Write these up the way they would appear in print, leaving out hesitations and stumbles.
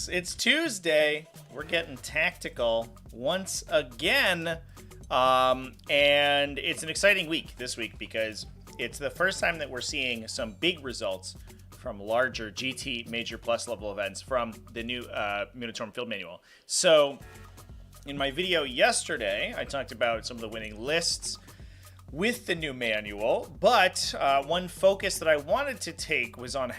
Orks. It's Tuesday. We're getting tactical once again. And it's an exciting week this week because it's the first time that we're seeing some big results from larger GT Major Plus level events from the new Militarum Field Manual. So in my video yesterday, I talked about some of the winning lists with the new manual, but one focus that I wanted to take was on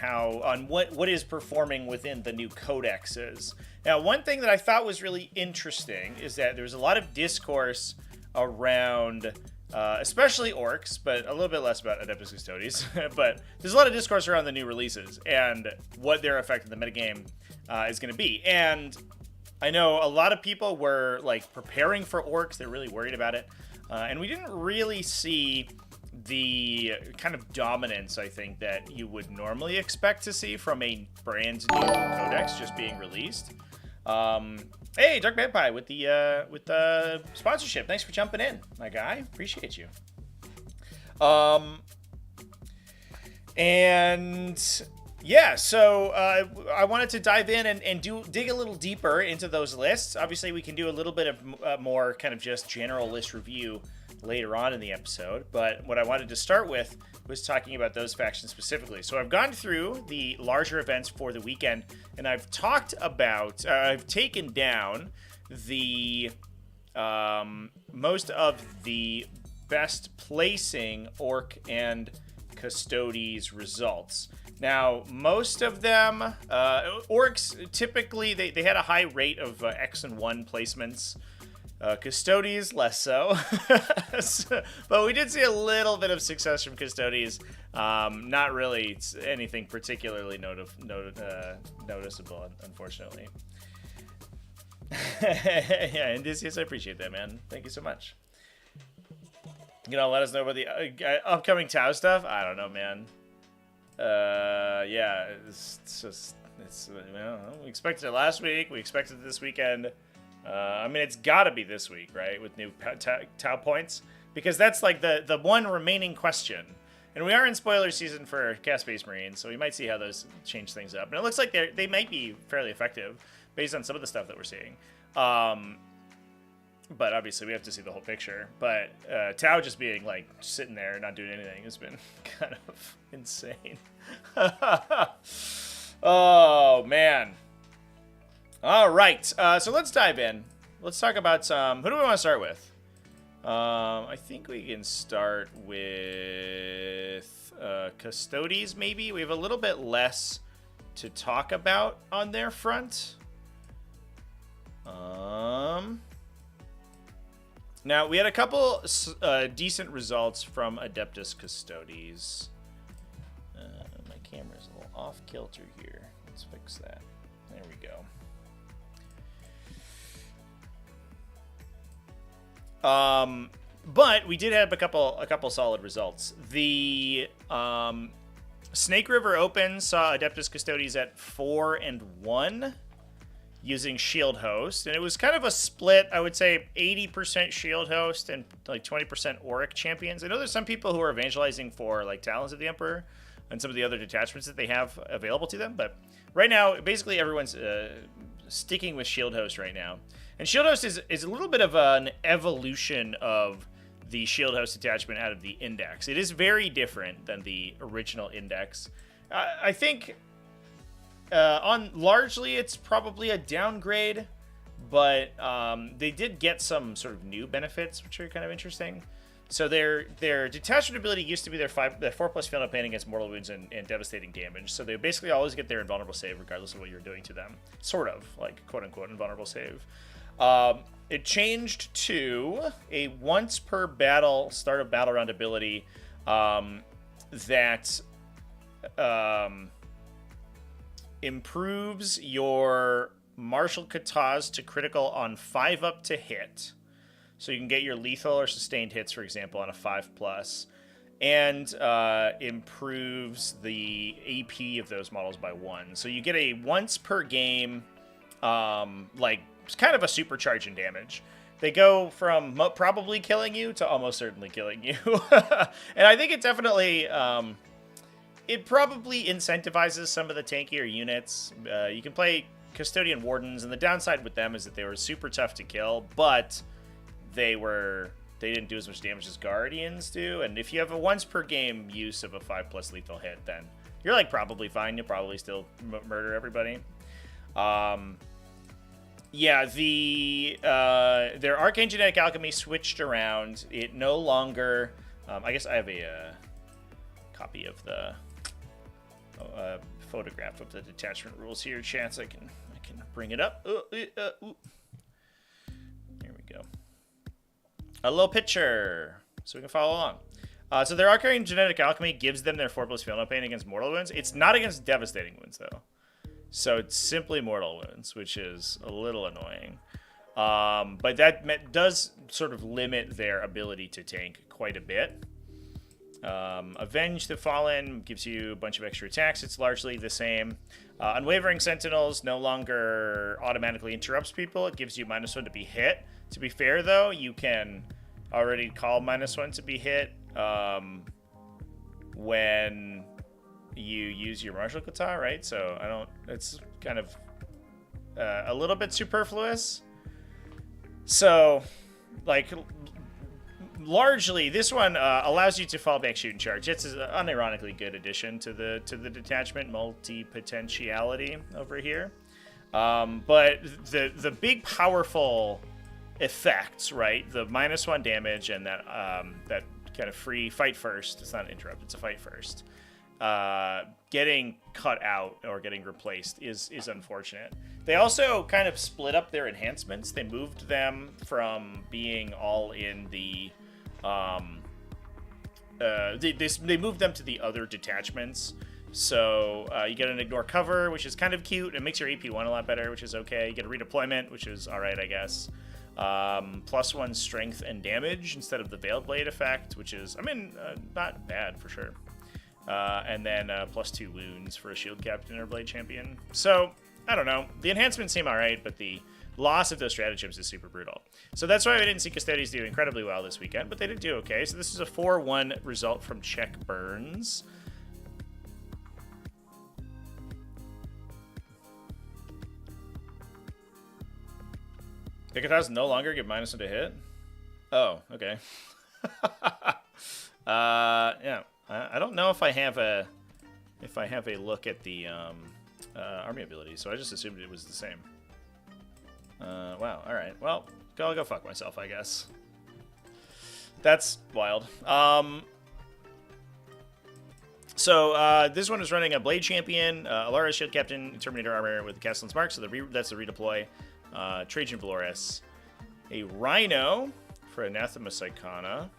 what is performing within the new codexes. Now, one thing that I thought was really interesting is that there's a lot of discourse around, especially Orks, but a little bit less about Adeptus Custodes. But there's a lot of discourse around the new releases and what their effect in the metagame is going to be. And I know a lot of people were like preparing for Orks; they're really worried about it. And we didn't really see the kind of dominance, I think, that you would normally expect to see from a brand new codex just being released. Hey, Dark Magpie with the sponsorship. Thanks for jumping in, my guy. Appreciate you. And yeah, so I wanted to dive in and dig a little deeper into those lists. Obviously, we can do a little bit of more kind of just general list review later on in the episode. But what I wanted to start with was talking about those factions specifically. So I've gone through the larger events for the weekend, and I've talked about, I've taken down the most of the best placing Orc and Custodes results. Now, most of them, Orcs, typically, they had a high rate of X and 1 placements. Custodes, less so. But we did see a little bit of success from Custodes. Not really anything particularly noticeable, unfortunately. Yeah, Odysseus, I appreciate that, man. Thank you so much. You know, let us know about the upcoming Tau stuff. I don't know, man. Yeah, we expected it last week. We expected it this weekend. I mean, it's got to be this week, right? With new Tau points, because that's like the one remaining question. And we are in spoiler season for Cast Space Marines, so we might see how those change things up. And it looks like they might be fairly effective based on some of the stuff that we're seeing. But obviously, we have to see the whole picture. But Tau just being, like, sitting there and not doing anything has been kind of insane. Oh, man. All right. So let's dive in. Let's talk about some... Who do we want to start with? I think we can start with Custodes, maybe. We have a little bit less to talk about on their front. Now, we had a couple decent results from Adeptus Custodes. My camera's a little off kilter here. Let's fix that. There we go. But we did have a couple solid results. The Snake River Open saw Adeptus Custodes at 4-1. Using Shield Host, and it was kind of a split. I would say 80% Shield Host and like 20% Auric champions. I know there's some people who are evangelizing for like Talons of the Emperor and some of the other detachments that they have available to them, but right now basically everyone's sticking with Shield Host right now. And Shield Host is a little bit of an evolution of the Shield Host detachment out of the Index. It is very different than the original Index. I think largely it's probably a downgrade, but they did get some sort of new benefits, which are kind of interesting. So their detachment ability used to be their 4+ field of pain against mortal wounds and devastating damage. So they basically always get their invulnerable save regardless of what you're doing to them. Sort of, like, quote-unquote, invulnerable save. It changed to a once per battle, start of battle round ability that... improves your Martial Custodes to critical on 5+ to hit. So you can get your lethal or sustained hits, for example, on a 5+. And improves the AP of those models by 1. So you get a once per game, like, kind of a supercharge in damage. They go from probably killing you to almost certainly killing you. And I think it definitely... it probably incentivizes some of the tankier units. You can play Custodian Wardens, and the downside with them is that they were super tough to kill, but they didn't do as much damage as Guardians do. And if you have a once per game use of a 5+ lethal hit, then you're like probably fine. You'll probably still murder everybody. Yeah, their Arcane Genetic Alchemy switched around. It no longer... I guess I have a copy of the photograph of the detachment rules here, chance. I can bring it up. There we go. A little picture, so we can follow along. So their Arcane Genetic Alchemy gives them their 4+ Feel No Pain against mortal wounds. It's not against devastating wounds, though. So it's simply mortal wounds, which is a little annoying. But that does sort of limit their ability to tank quite a bit. Avenge the Fallen gives you a bunch of extra attacks. It's largely the same. Unwavering Sentinels no longer automatically interrupts people. It gives you -1 to be hit. To be fair, though, you can already call -1 to be hit when you use your martial kata, right? So it's kind of a little bit superfluous. So, like, largely, this one allows you to fall back, shoot, and charge. It's an unironically good addition to the detachment multi-potentiality over here. But the big powerful effects, right? The -1 damage and that that kind of free fight first. It's not an interrupt. It's a fight first. Getting cut out or getting replaced is unfortunate. They also kind of split up their enhancements. They moved them from being all in the they moved them to the other detachments. So you get an ignore cover, which is kind of cute. It makes your AP1 a lot better, which is okay. You get a redeployment, which is all right, I guess. +1 strength and damage instead of the Veiled Blade effect, which is, I mean, not bad for sure. And then +2 wounds for a shield captain or blade champion. So, I don't know. The enhancements seem alright, but the loss of those stratagems is super brutal. So that's why we didn't see Custodes do incredibly well this weekend, but they did do okay. So this is a 4-1 result from Check Burns. The katas no longer give -1 to hit? Oh, okay. Yeah. I don't know if I have a look at the army abilities, so I just assumed it was the same. Wow. All right. Well, I'll go fuck myself, I guess. That's wild. So this one is running a Blade Champion, Alara Shield Captain, Terminator Armor with the Castellan's Mark, so that's the redeploy. Trajan Valoris, a Rhino for Anathema Psychona,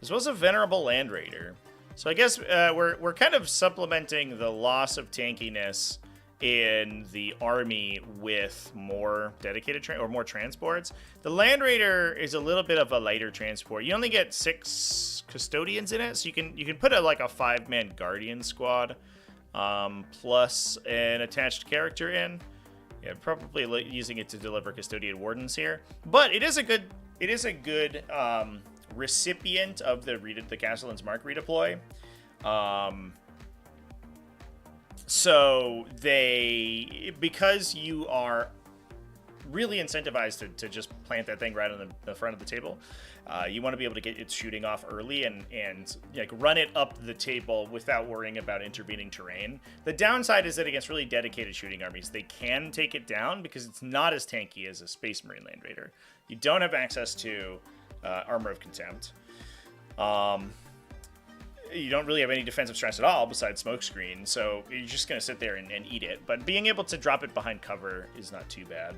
as well as a Venerable Land Raider. So I guess we're kind of supplementing the loss of tankiness in the army with more dedicated or more transports. The Land Raider is a little bit of a lighter transport. You only get 6 custodians in it, so you can put like a 5-man Guardian squad plus an attached character in. Yeah, probably using it to deliver Custodian Wardens here, but it is a good recipient of the Castellan's Mark redeploy. So because you are really incentivized to just plant that thing right on the front of the table, you want to be able to get its shooting off early and like run it up the table without worrying about intervening terrain. The downside is that against really dedicated shooting armies, they can take it down because it's not as tanky as a Space Marine Land Raider. You don't have access to Armor of Contempt. You don't really have any defensive stress at all besides Smokescreen, so you're just going to sit there and eat it. But being able to drop it behind cover is not too bad.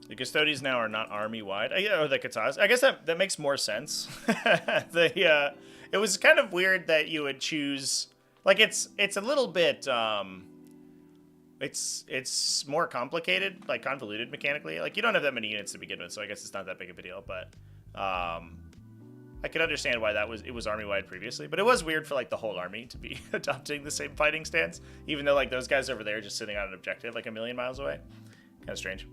The Custodes now are not army-wide. Oh, the Katas. I guess that makes more sense. It was kind of weird that you would choose... Like, it's a little bit... It's more complicated, like convoluted mechanically. Like, you don't have that many units to begin with, so I guess it's not that big of a deal. But I could understand why it was army-wide previously. But it was weird for, like, the whole army to be adopting the same fighting stance, even though, like, those guys over there are just sitting on an objective, like, a million miles away. Kind of strange.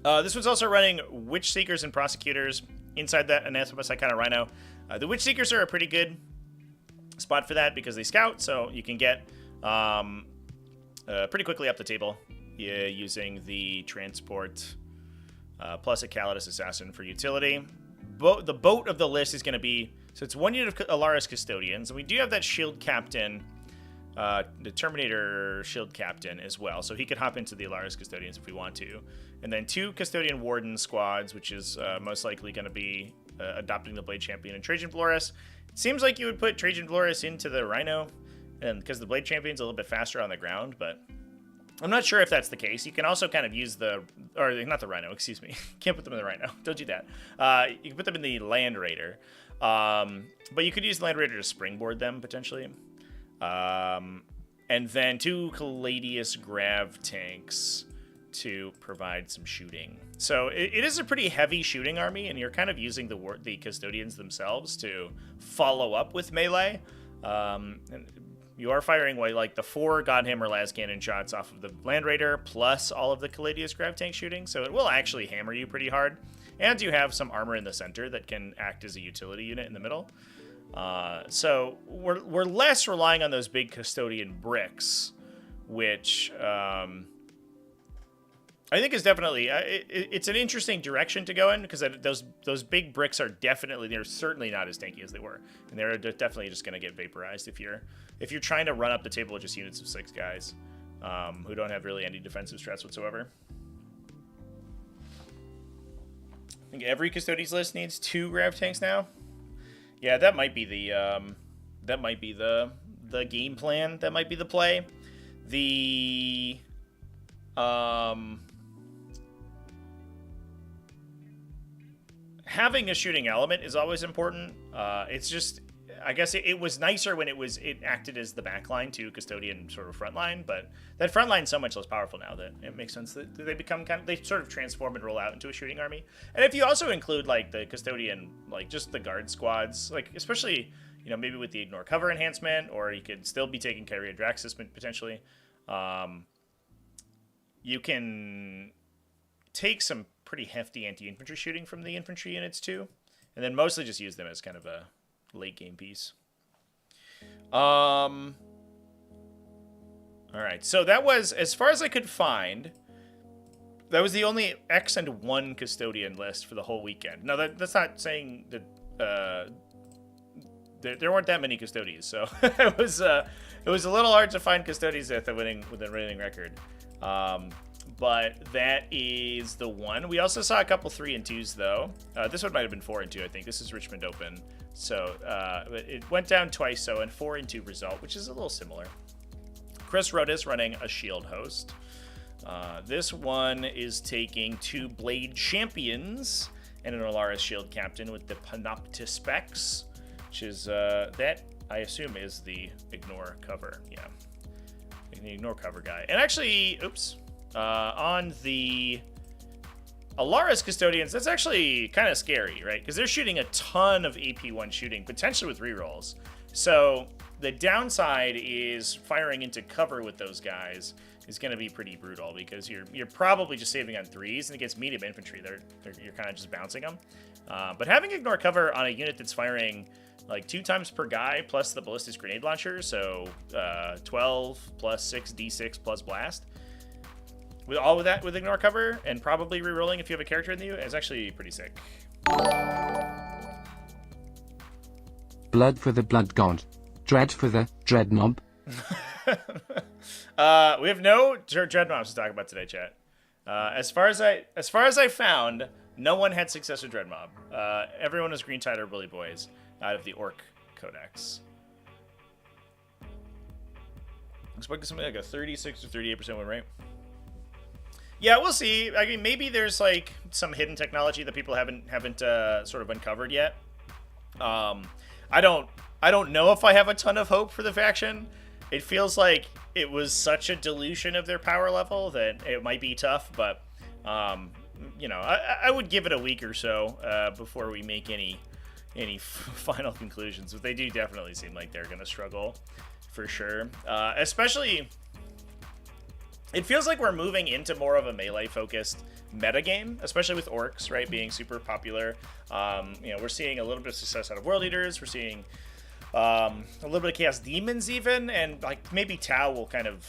This one's also running Witch Seekers and Prosecutors inside that Anathema Psychotic Rhino. The Witch Seekers are a pretty good spot for that because they scout, so you can get pretty quickly up the table using the transport plus a Calidus Assassin for utility. The boat of the list is going to be, so it's 1 unit of Alaris Custodians, and we do have that Shield Captain, the Terminator Shield Captain as well, so he could hop into the Alaris Custodians if we want to. And then 2 Custodian Warden squads, which is most likely going to be adopting the Blade Champion and Trajan Valoris. It seems like you would put Trajan Valoris into the Rhino, and because the Blade Champion's a little bit faster on the ground, but I'm not sure if that's the case. You can also kind of use or not the Rhino, excuse me. Can't put them in the Rhino. Don't do that. You can put them in the Land Raider. But you could use the Land Raider to springboard them, potentially. And then 2 Caladius Grav tanks to provide some shooting. So it is a pretty heavy shooting army, and you're kind of using the Custodians themselves to follow up with melee. And you are firing like the 4 Godhammer las cannon shots off of the Land Raider, plus all of the Caladius Grav tank shooting, so it will actually hammer you pretty hard. And you have some armor in the center that can act as a utility unit in the middle. So we're less relying on those big Custodian bricks, which I think is definitely it's an interesting direction to go in, because those big bricks are they're certainly not as tanky as they were, and they're definitely just going to get vaporized if you're trying to run up the table with just units of 6 guys who don't have really any defensive strats whatsoever. I think every Custodes list needs 2 Grav tanks now. Yeah, that might be the game plan. That might be the play. Having a shooting element is always important. It's just, I guess it was nicer when it acted as the backline to Custodian sort of frontline, but that frontline is so much less powerful now that it makes sense that they become they sort of transform and roll out into a shooting army. And if you also include like the Custodian, like just the guard squads, like especially, maybe with the Ignore Cover enhancement, or you could still be taking Kyria Draxus potentially, you can take some pretty hefty anti-infantry shooting from the infantry units too, and then mostly just use them as kind of a late game piece. All right, so that was, as far as I could find, that was the only X and 1 Custodian list for the whole weekend. Now that's not saying that there weren't that many Custodes, so it was a little hard to find Custodes with a winning record. But that is the one. We also saw a couple 3 and 2s though. This one might have been 4 and 2, I think. This is Richmond Open. So it went down twice, so an 4 and 2 result, which is a little similar. Chris Rodas running a shield host. This one is taking 2 Blade Champions and an Alaris Shield Captain with the Panopta Specs, which is that I assume is the Ignore Cover. Yeah, the Ignore Cover guy. And actually, oops. On the Alaris Custodians, that's actually kind of scary, right? Because they're shooting a ton of AP1 shooting, potentially with rerolls. So the downside is firing into cover with those guys is going to be pretty brutal, because you're probably just saving on 3s, and against medium infantry, you're kind of just bouncing them. But having Ignore Cover on a unit that's firing like 2 times per guy plus the ballistic grenade launcher, so 12 plus 6 d6 plus blast. With all of that with Ignore Cover, and probably rerolling if you have a character in the U, is actually pretty sick. Blood for the Blood God. Dread for the Dread Knob. We have no Dread Knobs to talk about today, chat. As far as I found, no one had success with Dread Mob. Everyone was Green Tide or Bully Boys out of the Orc Codex. Looks like something like a 36 or 38% win rate. Yeah, we'll see. I mean, maybe there's like some hidden technology that people haven't sort of uncovered yet. I don't know if I have a ton of hope for the faction. It feels like it was such a dilution of their power level that it might be tough, but I would give it a week or so before we make any final conclusions. But they do definitely seem like they're going to struggle for sure, especially. It feels like we're moving into more of a melee-focused metagame, especially with Orks, right, being super popular. We're seeing a little bit of success out of World Eaters. We're seeing a little bit of Chaos Demons even, and like maybe Tau will kind of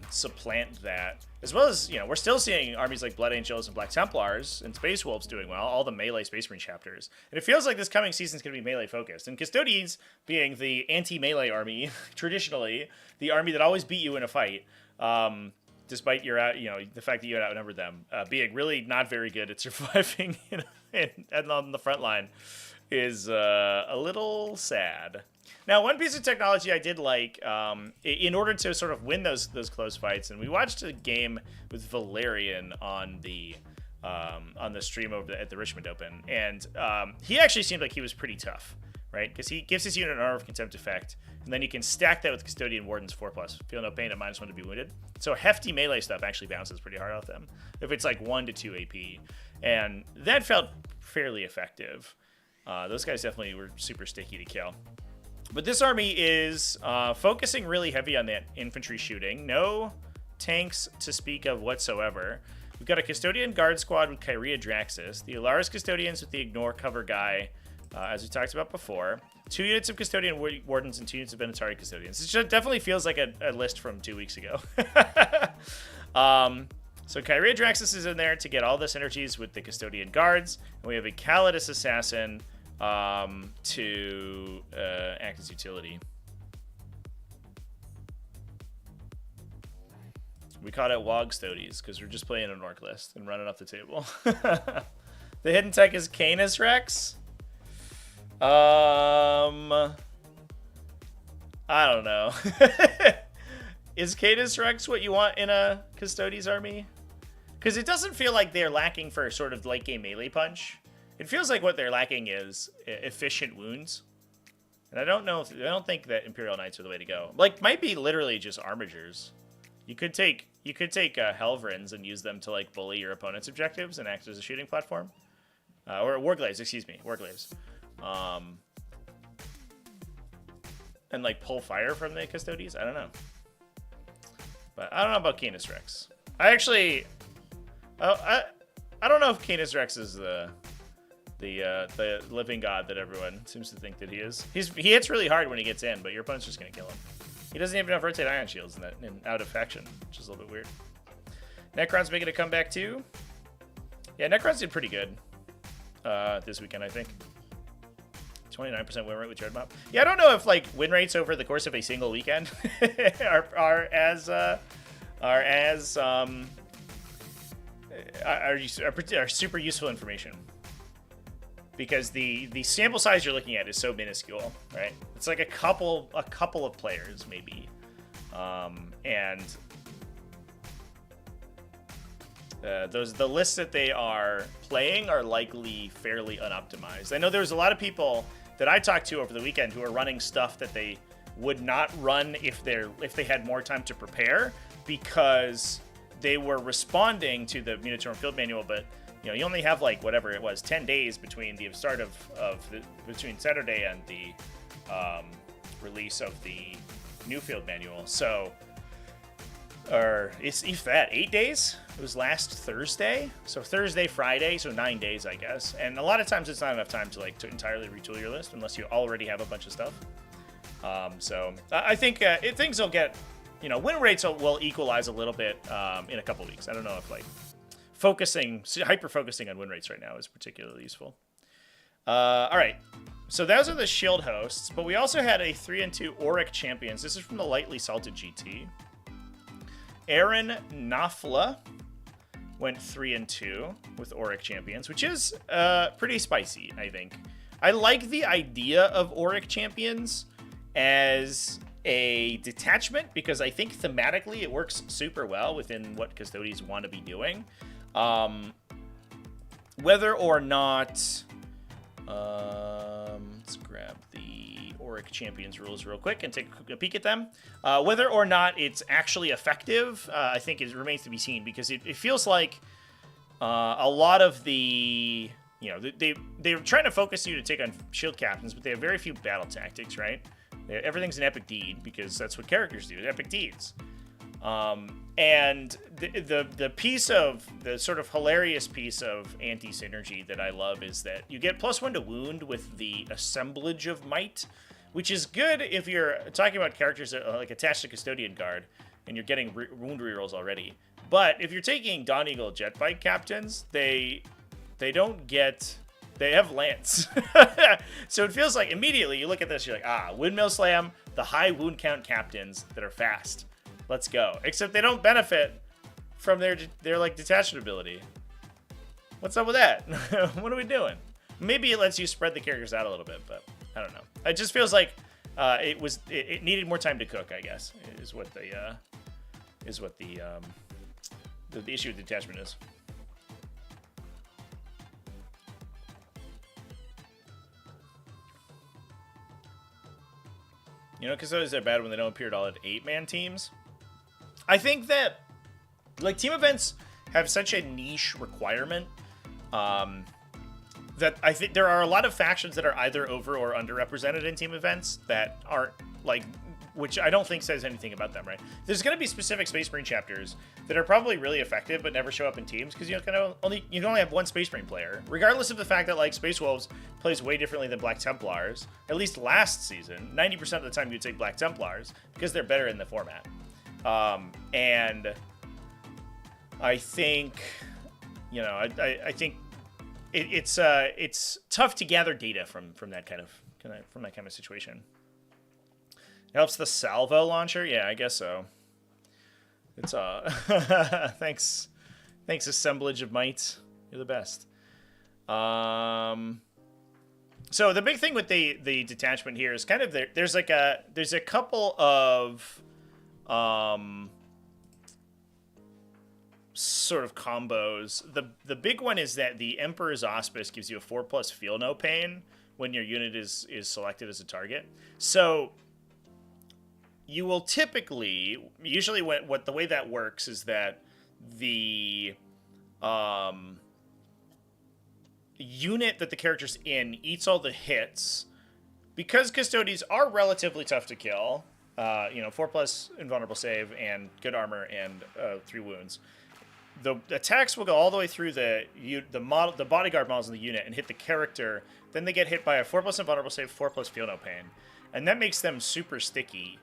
supplant that. As well as, we're still seeing armies like Blood Angels and Black Templars and Space Wolves doing well, all the melee Space Marine chapters. And it feels like this coming season is going to be melee focused. And Custodes being the anti-melee army, traditionally, the army that always beat you in a fight, despite the fact that you had outnumbered them, being really not very good at surviving and on the front line is a little sad. Now, one piece of technology I did like, in order to sort of win those close fights, and we watched a game with Valerian on the stream at the Richmond Open, and he actually seemed like he was pretty tough, right? Because he gives his unit an Honor of Contempt effect, and then you can stack that with Custodian Wardens 4+. Feel no pain at -1 to be wounded. So hefty melee stuff actually bounces pretty hard off them, if it's like 1 to 2 AP. And that felt fairly effective. Those guys definitely were super sticky to kill. But this army is focusing really heavy on that infantry shooting. No tanks to speak of whatsoever. We've got a Custodian Guard Squad with Kyria Draxus, the Alaris Custodians with the Ignore Cover guy, as we talked about before. 2 units of Custodian Wardens and 2 units of Benatari Custodians. It definitely feels like a list from 2 weeks ago. So Kyria Draxus is in there to get all the synergies with the Custodian Guards. And we have a Calidus Assassin to act as utility. We caught it Wogstodes because we're just playing an Orc list and running off the table. The hidden tech is Canis Rex. I don't know. Is Canis Rex what you want in a Custodes army? Because it doesn't feel like they're lacking for sort of late game melee punch. It feels like what they're lacking is efficient wounds. And I don't think that Imperial Knights are the way to go. Like, might be literally just armigers. You could take Helvrins and use them to like bully your opponent's objectives and act as a shooting platform. Or Warglaves, excuse me, Warglaves. And like pull fire from the Custodes. I don't know. But I don't know about Canis Rex. I don't know if Canis Rex is the living god that everyone seems to think that he is. He hits really hard when he gets in, but your opponent's just gonna kill him. He doesn't even have rotate ion shields in out of faction, which is a little bit weird. Necron's making a comeback too. Yeah, Necron's did pretty good this weekend, I think. 29% win rate with Dreadmop. Yeah, I don't know if like win rates over the course of a single weekend are super useful information. Because the sample size you're looking at is so minuscule, right? It's like a couple of players maybe, and the lists that they are playing are likely fairly unoptimized. I know there's a lot of people that I talked to over the weekend who are running stuff that they would not run if they had more time to prepare, because they were responding to the Munitorum Field Manual, but you only have like whatever it was, 10 days between the start between Saturday and the release of the new field manual. So, or if that, 8 days? It was last Thursday, so Thursday, Friday, so 9 days, I guess. And a lot of times it's not enough time to entirely retool your list unless you already have a bunch of stuff. So I think things will get, win rates will equalize a little bit in a couple weeks. I don't know if hyper focusing on win rates right now is particularly useful. All right, so those are the shield hosts, but we also had a 3-2 Auric champions. This is from the lightly salted GT. Aaron Nafla went 3-2 with Auric champions, which is pretty spicy, I think. I like the idea of Auric champions as a detachment because I think thematically it works super well within what Custodes want to be doing. Whether or not, let's grab the Auric Champions rules real quick and take a peek at them. Whether or not it's actually effective, I think it remains to be seen, because it feels like a lot of the, they're trying to focus you to take on shield captains, but they have very few battle tactics, right? Everything's an epic deed because that's what characters do, epic deeds. And the piece of the sort of hilarious piece of anti-synergy that I love is that you get +1 to wound with the assemblage of might, which is good if you're talking about characters that are like attached to Custodian Guard and you're getting wound rerolls already. But if you're taking Dawn Eagle jet bike captains, they don't get. They have lance. So it feels like immediately you look at this, you're like, Windmill Slam, the high wound count captains that are fast. Let's go. Except they don't benefit from their like detachment ability. What's up with that? What are we doing? Maybe it lets you spread the characters out a little bit, but I don't know. It just feels like it needed more time to cook, I guess, is what the issue with detachment is. You know, Custodes are bad when they don't appear at all at 8-man teams. I think that, like, team events have such a niche requirement that I think there are a lot of factions that are either over or underrepresented in team events that aren't, like, which I don't think says anything about them, right? There's going to be specific Space Marine chapters that are probably really effective but never show up in teams because you can only have one Space Marine player, regardless of the fact that like Space Wolves plays way differently than Black Templars. At least last season, 90% of the time you'd take Black Templars because they're better in the format. And I think, you know, I think it's tough to gather data from that kind of situation. It helps the salvo launcher? Yeah, I guess so. It's thanks assemblage of might. You're the best. So the big thing with the detachment here is kind of there's a couple of sort of combos. The big one is that the Emperor's Auspice gives you a 4+ feel no pain when your unit is selected as a target. So you will usually what the way that works is that the unit that the character's in eats all the hits. Because Custodes are relatively tough to kill, 4+ invulnerable save and good armor and 3 wounds. The attacks will go all the way through the bodyguard models in the unit and hit the character. Then they get hit by a 4+ invulnerable save, 4+ feel no pain, and that makes them super sticky.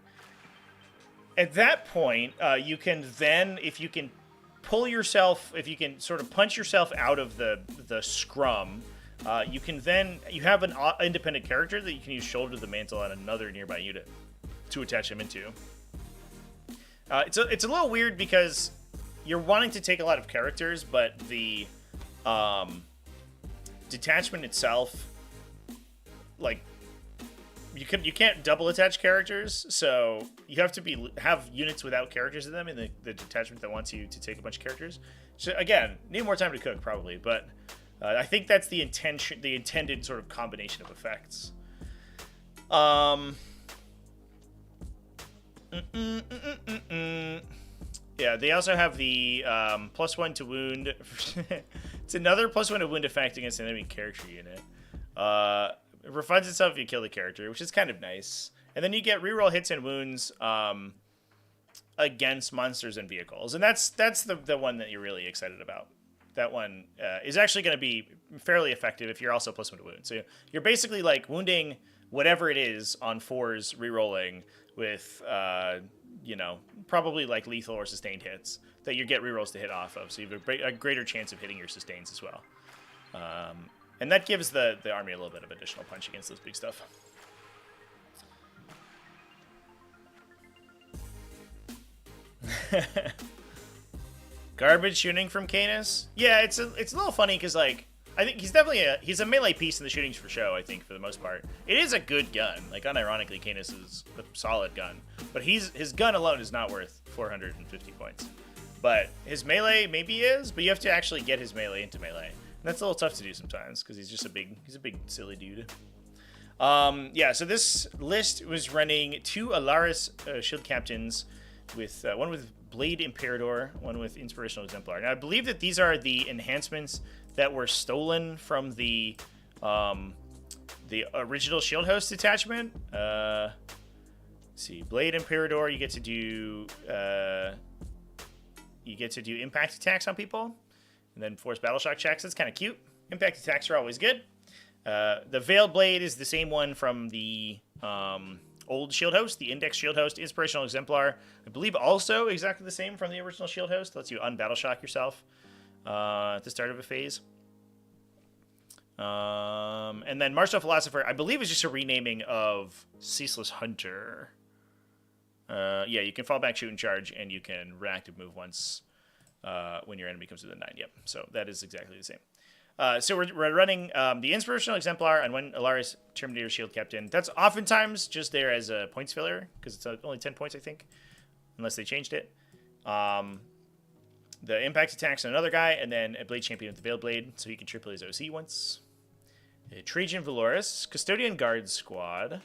At that point, you can then, if you can sort of punch yourself out of the scrum, you have an independent character that you can use Shoulder the Mantle on another nearby unit to attach him into. It's a little weird because you're wanting to take a lot of characters, but the detachment itself, like, you can't double attach characters, so you have to have units without characters in them in the detachment that wants you to take a bunch of characters. So again, need more time to cook probably, but I think that's the intended sort of combination of effects. Yeah, they also have the +1 to wound. It's another +1 to wound effect against an enemy character unit. It refines itself if you kill the character, which is kind of nice. And then you get reroll hits and wounds against monsters and vehicles. And that's the one that you're really excited about. That one is actually going to be fairly effective if you're also +1 to wound. So you're basically like wounding whatever it is on 4s rerolling with, probably like lethal or sustained hits that you get rerolls to hit off of. So you have a greater chance of hitting your sustains as well. And that gives the army a little bit of additional punch against this big stuff. Garbage shooting from Canis? Yeah, it's a little funny because, like, I think he's a melee piece in the shootings for show, I think, for the most part. It is a good gun. Like, unironically, Canis is a solid gun. But his gun alone is not worth 450 points. But his melee maybe is, but you have to actually get his melee into melee. That's a little tough to do sometimes because he's a big silly dude. Yeah, so this list was running 2 Alaris shield captains with one with Blade Imperator, one with Inspirational Exemplar. Now I believe that these are the enhancements that were stolen from the original Shield Host detachment. Let's see, Blade Imperator, you get to do you get to do impact attacks on people, and then force battle shock checks. That's kind of cute. Impact attacks are always good. The Veiled Blade is the same one from the old Shield Host. The Index Shield Host, Inspirational Exemplar, I believe also exactly the same from the original Shield Host. Lets you unbattle shock yourself at the start of a phase. And then Martial Philosopher, I believe, is just a renaming of Ceaseless Hunter. Yeah, you can fall back, shoot, and charge, and you can reactive move once when your enemy comes within 9. Yep, so that is exactly the same. So we're running the Inspirational Exemplar and when Alaris Terminator Shield Captain. That's oftentimes just there as a points filler, because it's only 10 points, I think, unless they changed it. The impact attacks on another guy, and then a Blade Champion with the Veiled Blade, so he can triple his OC once. A Trajan Valoris, Custodian Guard Squad.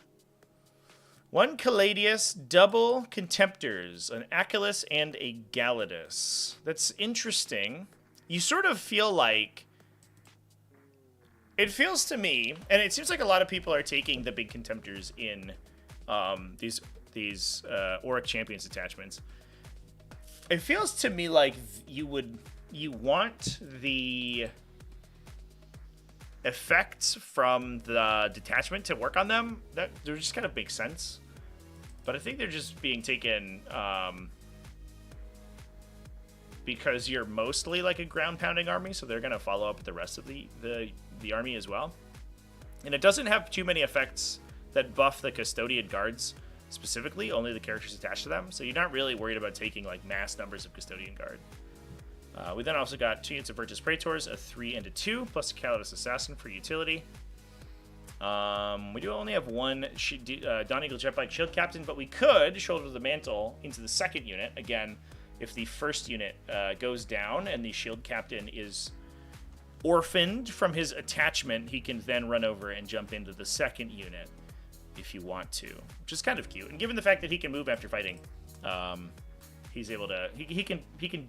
1 Caladius, double Contemptors, an Achilles and a Galadus. That's interesting. You sort of feel like... It feels to me, and it seems like a lot of people are taking the big Contemptors in these Auric Champions attachments. It feels to me like you want the effects from the detachment to work on them. That they just kind of make sense, but I think they're just being taken because you're mostly like a ground pounding army, so they're gonna follow up with the rest of the army as well. And it doesn't have too many effects that buff the Custodian Guards specifically, only the characters attached to them, so you're not really worried about taking like mass numbers of Custodian Guard. We then also got 2 units of Virtus Praetors, a 3 and a 2, plus a Calidus Assassin for utility. We do only have 1 Dawn Eagle Jetbike Shield Captain, but we could shoulder the mantle into the second unit. Again, if the first unit goes down and the Shield Captain is orphaned from his attachment, he can then run over and jump into the second unit if you want to, which is kind of cute. And given the fact that he can move after fighting, he's able to he can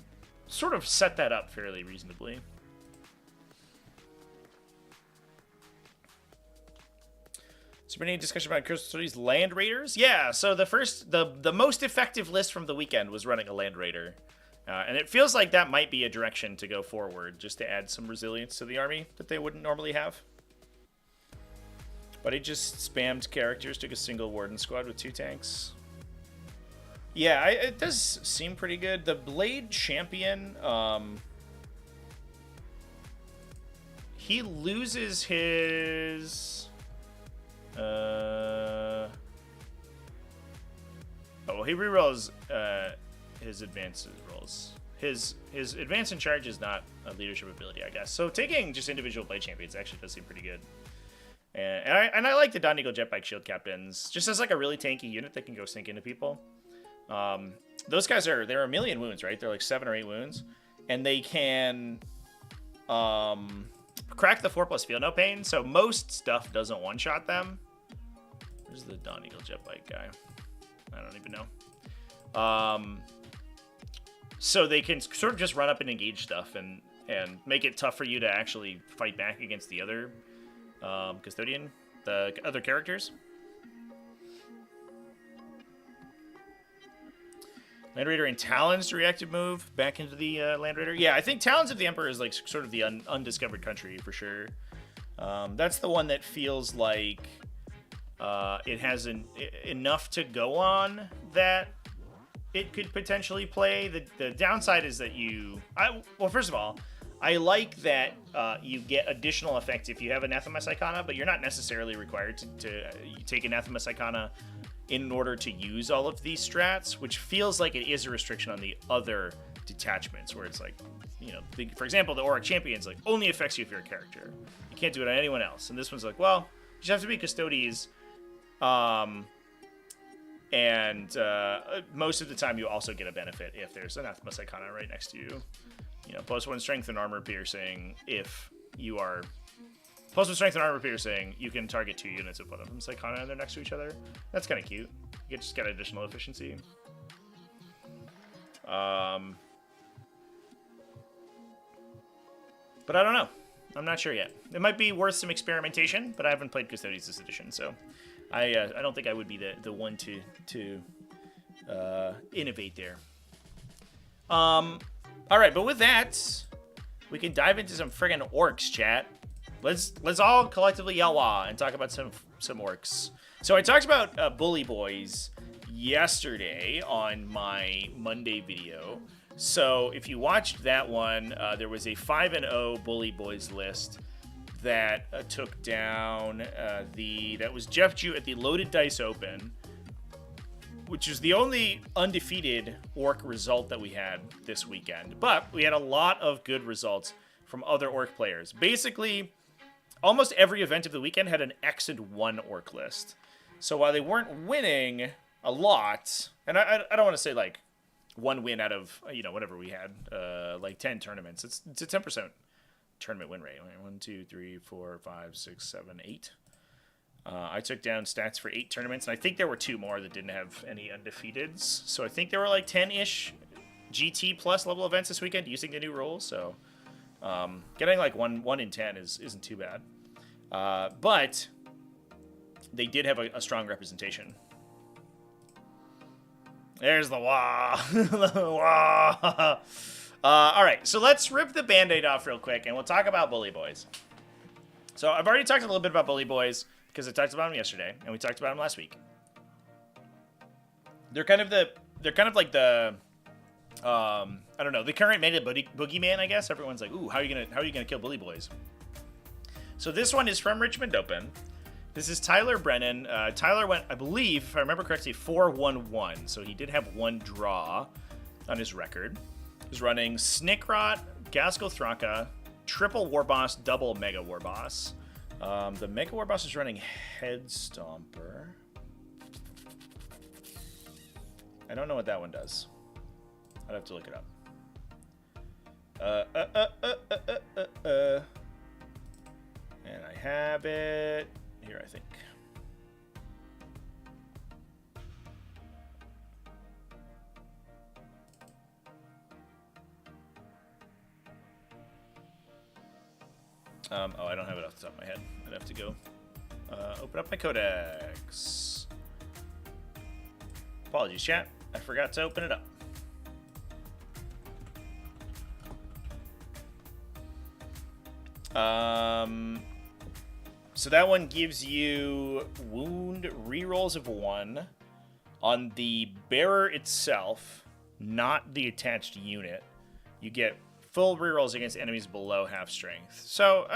sort of set that up fairly reasonably. So any discussion about Custodes Land Raiders? Yeah, so the most effective list from the weekend was running a Land Raider. And it feels like that might be a direction to go forward, just to add some resilience to the army that they wouldn't normally have. But he just spammed characters, took a single Warden squad with 2 tanks. Yeah, it does seem pretty good. The Blade Champion, he loses his... he rerolls his advances rolls. His advance and charge is not a leadership ability, I guess. So taking just individual Blade Champions actually does seem pretty good. And I like the Dawn Eagle Jetbike Shield Captains, just as like a really tanky unit that can go sink into people. Those guys they're a million wounds, right? They're like 7 or 8 wounds, and they can crack the 4+ feel no pain. So most stuff doesn't one-shot them. Where's the Dawn Eagle Jetbike guy? I don't even know. So they can sort of just run up and engage stuff and make it tough for you to actually fight back against the other custodian, the other characters. Land Raider and Talons reactive move back into the Land Raider. Yeah, I think Talons of the Emperor is like sort of the undiscovered country for sure. That's the one that feels like it has enough to go on that it could potentially play. The downside is that well, first of all, I like that you get additional effects if you have Anathema Psychana, but you're not necessarily required to take Anathema Psychana in order to use all of these strats, which feels like it is a restriction on the other detachments, where it's like, for example, the Auric Champions like only affects you if you're a character. You can't do it on anyone else. And this one's like, well, you just have to be Custodes. And most of the time you also get a benefit if there's Anathema Psychana right next to you. +1 strength and armor piercing. If you are +1 strength and armor piercing, you can target 2 units of one of them Psychana and they're next to each other. That's kind of cute. You just get additional efficiency. But I don't know. I'm not sure yet. It might be worth some experimentation, but I haven't played Custodes this edition, so I don't think I would be the one to innovate there. All right, but with that, we can dive into some friggin' orcs, chat. Let's all collectively yell wah and talk about some orcs. So I talked about Bully Boys yesterday on my Monday video. So if you watched that one, there was a 5-0 Bully Boys list that took down that was Jeff Jew at the Loaded Dice Open, which is the only undefeated orc result that we had this weekend. But we had a lot of good results from other orc players. Basically, almost every event of the weekend had an X and 1 orc list. So while they weren't winning a lot, and I don't want to say like one win out of, whatever we had, like 10 tournaments. It's a 10% tournament win rate. 1, 2, 3, 4, 5, 6, 7, 8. I took down stats for 8 tournaments, and I think there were 2 more that didn't have any undefeateds. So I think there were like 10-ish GT plus level events this weekend using the new rules. So getting like 1 in 10 isn't too bad. But they did have a strong representation. There's the wah. The wah. All right, so let's rip the Band-Aid off real quick, and we'll talk about Bully Boys. So I've already talked a little bit about Bully Boys because I talked about them yesterday, and we talked about them last week. They're kind of like the I don't know, the current meta boogeyman, I guess. Everyone's like, ooh, how are you gonna kill Bully Boys? So this one is from Richmond Open. This is Tyler Brennan. Tyler went, I believe, if I remember correctly, 4-1-1. So he did have 1 draw on his record. He's running Snickrot, Gaskell Thraka, triple Warboss, double Mega Warboss. The Mega Warboss is running Head Stomper. I don't know what that one does. I'd have to look it up. And I have it here, I think. I don't have it off the top of my head. I'd have to go open up my codex. Apologies, chat. I forgot to open it up. So that one gives you wound rerolls of 1 on the bearer itself, not the attached unit. You get full rerolls against enemies below half strength. So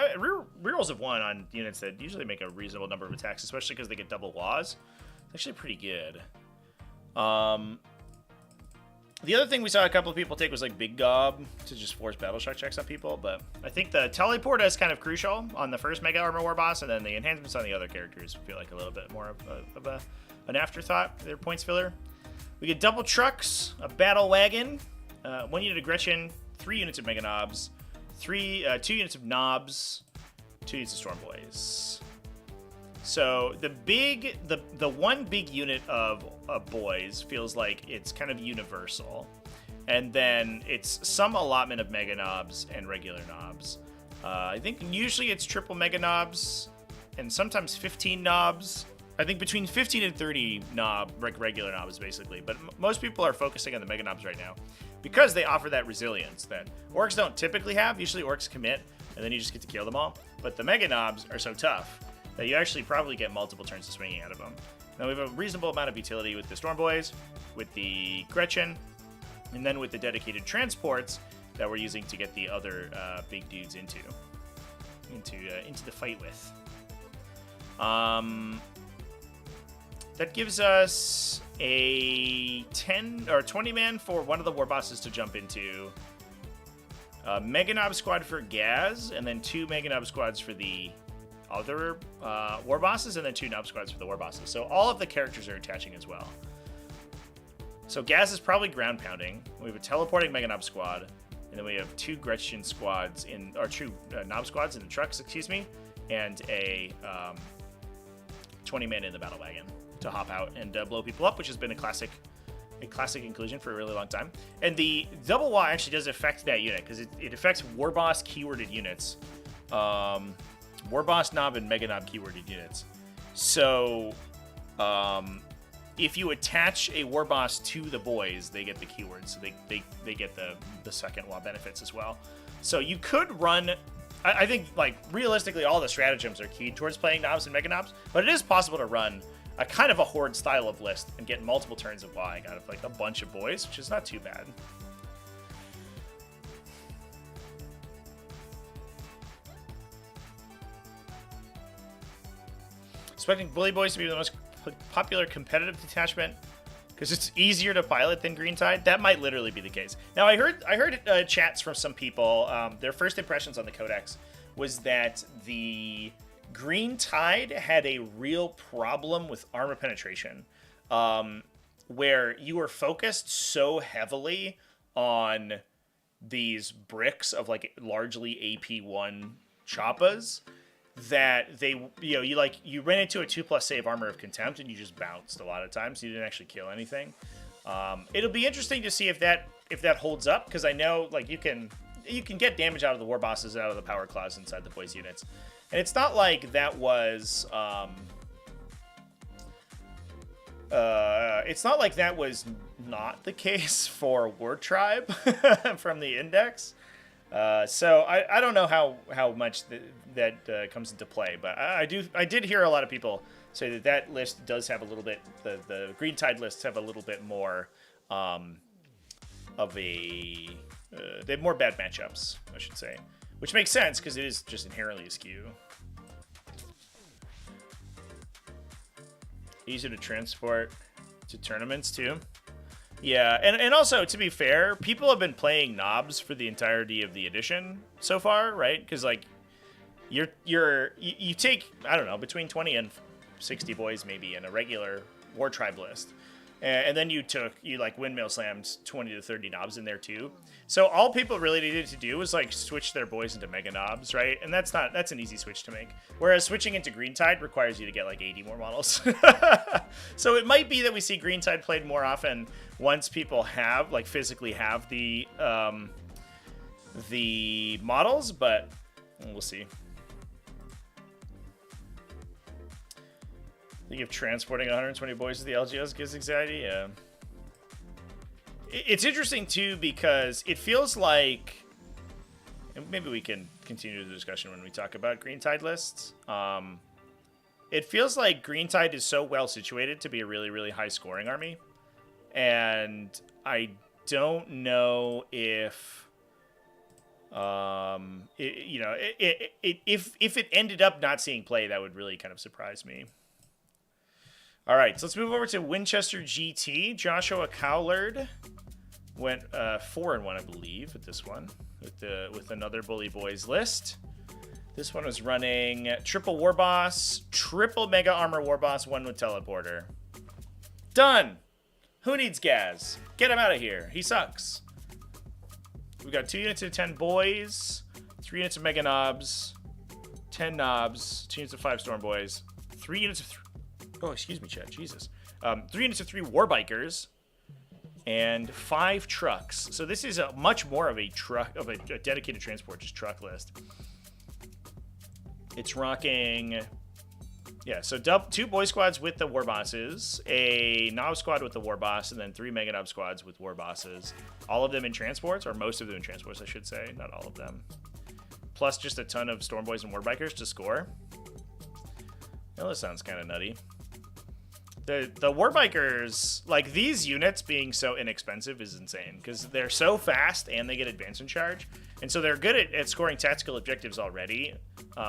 rerolls of 1 on units that usually make a reasonable number of attacks, especially because they get double laws. It's actually pretty good. The other thing we saw a couple of people take was like Big Gob to just force battle shock checks on people, but I think the teleport is kind of crucial on the first Mega Armor Warboss, and then the enhancements on the other characters feel like a little bit more of an afterthought. They're points filler. We get double trucks, a battle wagon, 1 unit of Gretchen, 3 units of Mega Knobs, 2 units of Knobs, 2 units of Storm Boys. So the one big unit of Boys feels like it's kind of universal, and then it's some allotment of Mega Knobs and regular Knobs. I think usually it's triple Mega Knobs and sometimes 15 Knobs. I think between 15 and 30 regular Knobs basically, but most people are focusing on the Mega Knobs right now because they offer that resilience that Orcs don't typically have. Usually Orcs commit and then you just get to kill them all, but the Mega Knobs are so tough that you actually probably get multiple turns of swinging out of them. Now we have a reasonable amount of utility with the Storm Boys, with the Gretchen, and then with the dedicated transports that we're using to get the other big dudes into the fight with. That gives us a 10 or 20 man for one of the war bosses to jump into. Mega Knob squad for Gaz, and then 2 Mega Knob squads for the other war bosses, and then 2 Knob squads for the war bosses. So all of the characters are attaching as well. So Gaz is probably ground pounding. We have a teleporting Mega Knob squad, and then we have 2 Gretchen squads or 2 Knob squads in the trucks, excuse me, and a 20 man in the battle wagon to hop out and blow people up, which has been a classic inclusion for a really long time. And the double wah actually does affect that unit because it affects war boss keyworded units. War boss knob and mega knob keyworded units. So if you attach a war boss to the Boyz, they get the keywords, so they get the second WoW benefits as well. So you could run. I think, like, realistically, all the stratagems are keyed towards playing knobs and mega knobs, but it is possible to run a kind of a horde style of list and get multiple turns of WoWing out of like a bunch of Boyz, which is not too bad. Expecting Bully Boys to be the most popular competitive detachment because it's easier to pilot than Green Tide. That might literally be the case. Now, I heard chats from some people. Their first impressions on the Codex was that the Green Tide had a real problem with armor penetration, where you were focused so heavily on these bricks of like largely AP1 choppas that they, you ran into a 2+ save armor of contempt and you just bounced a lot of times. You didn't actually kill anything. It'll be interesting to see if that holds up, because I know like you can get damage out of the war bosses, out of the power claws inside the Boyz units, and it's not like that was it's not like that was not the case for War Tribe from the Index. So I don't know how much that comes into play, but I did hear a lot of people say that list does have a little bit, the Green Tide lists have a little bit more of a they have more bad matchups, I should say, which makes sense because it is just inherently askew. Easy to transport to tournaments too. Yeah, and also, to be fair, people have been playing knobs for the entirety of the edition so far, right? Because like you take, I don't know, between 20 and 60 Boyz maybe in a regular War Tribe list, and then you like windmill slammed 20 to 30 knobs in there too. So all people really needed to do was like switch their Boyz into mega knobs, right? And that's an easy switch to make. Whereas switching into Green Tide requires you to get like 80 more models. So it might be that we see Green Tide played more often once people have like physically have the models, but we'll see. I think if transporting 120 Boyz to the LGOs gives anxiety, yeah. It's interesting too because it feels like, and maybe we can continue the discussion when we talk about Green Tide lists. It feels like Green Tide is so well situated to be a really, really high scoring army, and I don't know if, if it ended up not seeing play, that would really kind of surprise me. All right, so let's move over to Winchester GT. Joshua Cowlard went 4-1, I believe, at this one with another Bully Boys list. This one was running triple War Boss, triple Mega Armor War Boss, one with Teleporter. Done. Who needs Gaz? Get him out of here. He sucks. We got 2 units of 10 Boyz, 3 units of Mega Knobs, 10 Knobs, 2 units of 5 Storm Boys, 3 units of oh, excuse me, Chad. Jesus. 3 units of 3 War Bikers, and 5 trucks. So this is a much more of a dedicated transport, just truck list. It's rocking, yeah. So 2 Boy squads with the War Bosses, a Knob squad with the War Boss, and then 3 Mega Knob squads with War Bosses. All of them in transports, or most of them in transports, I should say. Not all of them. Plus just a ton of Storm Boys and War Bikers to score. Well, this sounds kind of nutty. The Warbikers, like these units being so inexpensive is insane because they're so fast and they get advancement charge. And so they're good at scoring tactical objectives already,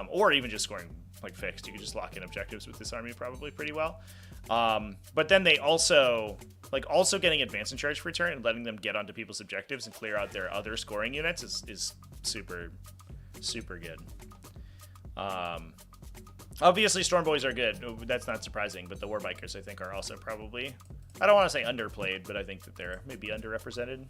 or even just scoring like fixed. You can just lock in objectives with this army probably pretty well. But then they also getting advancement charge for a turn and letting them get onto people's objectives and clear out their other scoring units is super, super good. Obviously, Storm Boys are good. That's not surprising, but the War Bikers, I think, are also probably, I don't want to say underplayed, but I think that they're maybe underrepresented.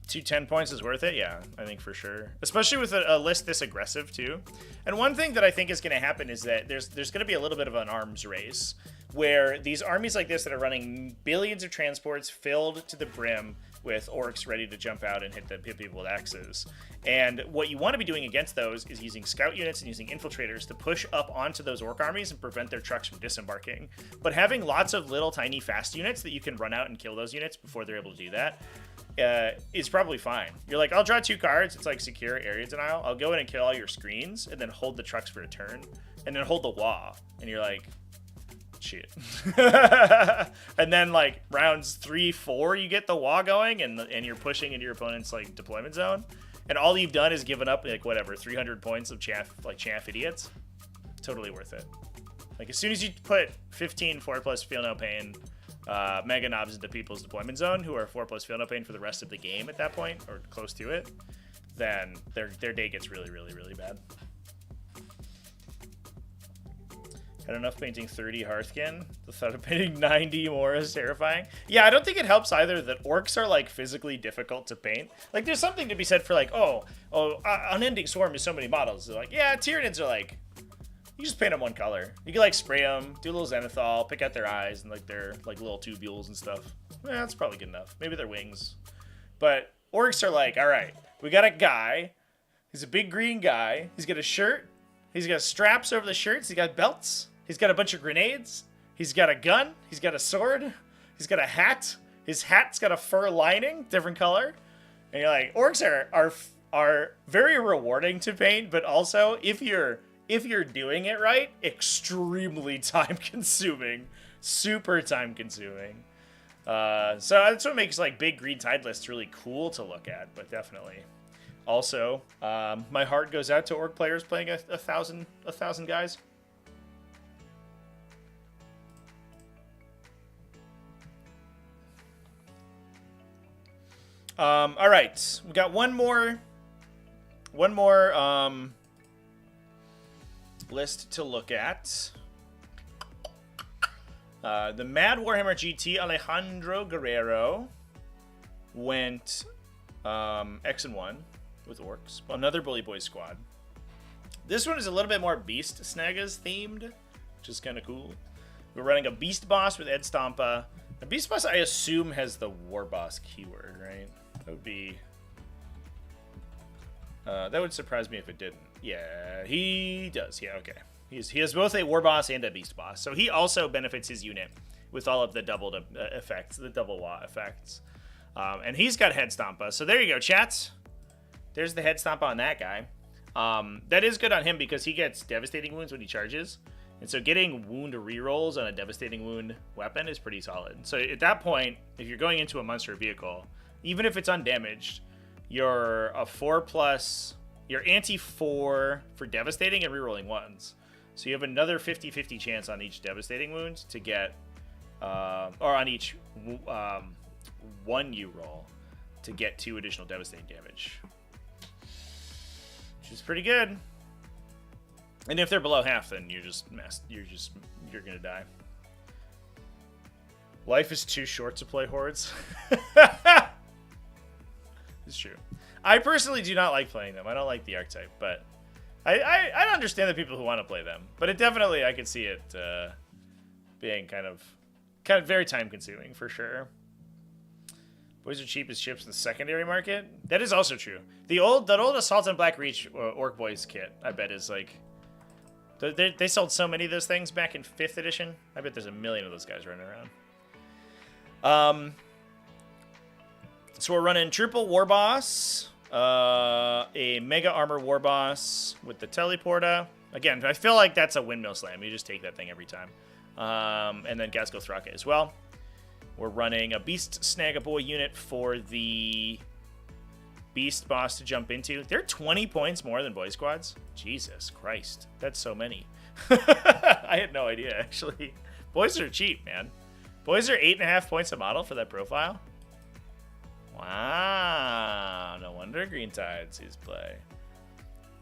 10 points is worth it, yeah, I think for sure. Especially with a list this aggressive, too. And one thing that I think is going to happen is that there's going to be a little bit of an arms race, where these armies like this that are running billions of transports filled to the brim with Orks ready to jump out and hit people with axes. And what you want to be doing against those is using scout units and using infiltrators to push up onto those Ork armies and prevent their trucks from disembarking. But having lots of little tiny fast units that you can run out and kill those units before they're able to do that is probably fine. You're like, I'll draw 2 cards. It's like secure area denial. I'll go in and kill all your screens and then hold the trucks for a turn and then hold the wall. And you're like, shit. And then like rounds 3, 4, you get the wall going and you're pushing into your opponent's like deployment zone. And all you've done is given up like whatever 300 points of chaff idiots. Totally worth it. Like as soon as you put 15 4+ feel no pain mega knobs into people's deployment zone who are 4+ feel no pain for the rest of the game at that point or close to it, then their day gets really, really, really bad. Had enough painting 30 Hearthkin. The thought of painting 90 more is terrifying. Yeah, I don't think it helps either that Orks are like physically difficult to paint. Like there's something to be said for like, Unending Swarm is so many models. They're like, yeah, Tyranids are like, you just paint them one color. You can like spray them, do a little zenithal, pick out their eyes and like their like little tubules and stuff. Yeah, that's probably good enough. Maybe their wings. But Orks are like, all right, we got a guy. He's a big green guy. He's got a shirt. He's got straps over the shirts. He's got belts. He's got a bunch of grenades. He's got a gun. He's got a sword. He's got a hat. His hat's got a fur lining, different color. And you're like, Orks are very rewarding to paint, but also if you're doing it right, extremely time consuming, super time consuming. So that's what makes like big green tide lists really cool to look at, but definitely. Also, my heart goes out to Orc players playing a thousand guys. All right, we got one more list to look at. The Mad Warhammer GT Alejandro Guerrero went X and 1 with Orks. Another Bully Boys squad. This one is a little bit more Beast Snagas themed, which is kind of cool. We're running a Beast Boss with Ed Stompa. A Beast Boss, I assume, has the War Boss keyword, right? That would be... that would surprise me if it didn't. Yeah, he does. Yeah, okay. He has both a War Boss and a Beast Boss. So he also benefits his unit with all of the doubled effects, the double Wa effects. And he's got Head Stompa. So there you go, chats. There's the Head Stompa on that guy. That is good on him because he gets Devastating Wounds when he charges. And so getting wound rerolls on a Devastating Wound weapon is pretty solid. So at that point, if you're going into a monster vehicle, even if it's undamaged, you're a 4+, you're anti-4 for Devastating and rerolling 1s. So you have another 50-50 chance on each Devastating Wound to get, or on each 1 roll to get 2 additional Devastating damage. Which is pretty good. And if they're below half, then you're just messed. You're gonna die. Life is too short to play hordes. It's true. I personally do not like playing them. I don't like the archetype, but I understand the people who want to play them. But it definitely, I could see it being kind of very time consuming for sure. Boys are cheap as chips in the secondary market. That is also true. That old Assault and Black Reach Orc Boys kit, I bet, is like. They sold so many of those things back in 5th edition. I bet there's a million of those guys running around. So we're running triple War Boss, a Mega Armor War Boss with the Teleporta. Again, I feel like that's a windmill slam. You just take that thing every time. And then Gasco Thraka as well. We're running a Beast Snagaboy unit for the Beast Boss to jump into. They're 20 points more than Boy Squads. Jesus Christ. That's so many. I had no idea, actually. Boys are cheap, man. Boys are 8.5 points a model for that profile. Wow. No wonder Green Tides is play.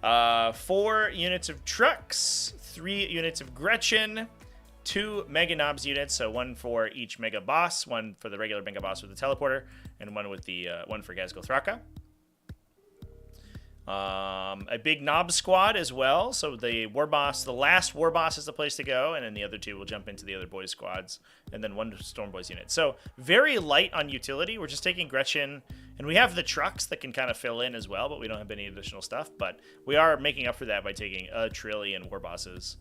4 units of Trucks. 3 units of Gretchen. 2 Mega Knobs units, so 1 for each Mega Boss, 1 for the regular Mega Boss with the Teleporter, and 1 with the 1 for Gasco Thraka. A big Knob squad as well. So the war boss, the last war boss is the place to go, and then the other two will jump into the other boys squads, and then one Storm Boys unit. So very light on utility. We're just taking Gretchen, and we have the trucks that can kind of fill in as well, but we don't have any additional stuff. But we are making up for that by taking a trillion war bosses.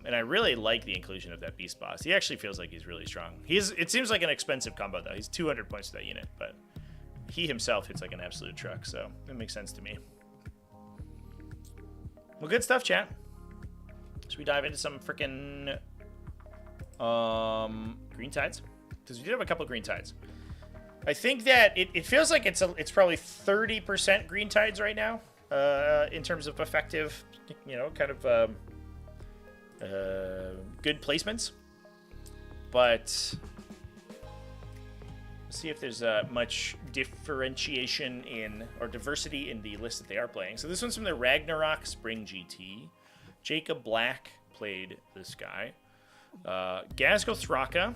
And I really like the inclusion of that beast boss. He actually feels like he's really strong. It seems like an expensive combo though. He's 200 points to that unit, but he himself hits like an absolute truck, so it makes sense to me. Well, good stuff, chat. Should we dive into some freaking green tides? Because we did have a couple green tides. I think that it feels like it's probably 30% green tides right now in terms of effective, kind of good placements. But see if there's much differentiation or diversity in the list that they are playing. So this one's from the Ragnarok Spring GT. Jacob Black played this guy. Gazgo Thraka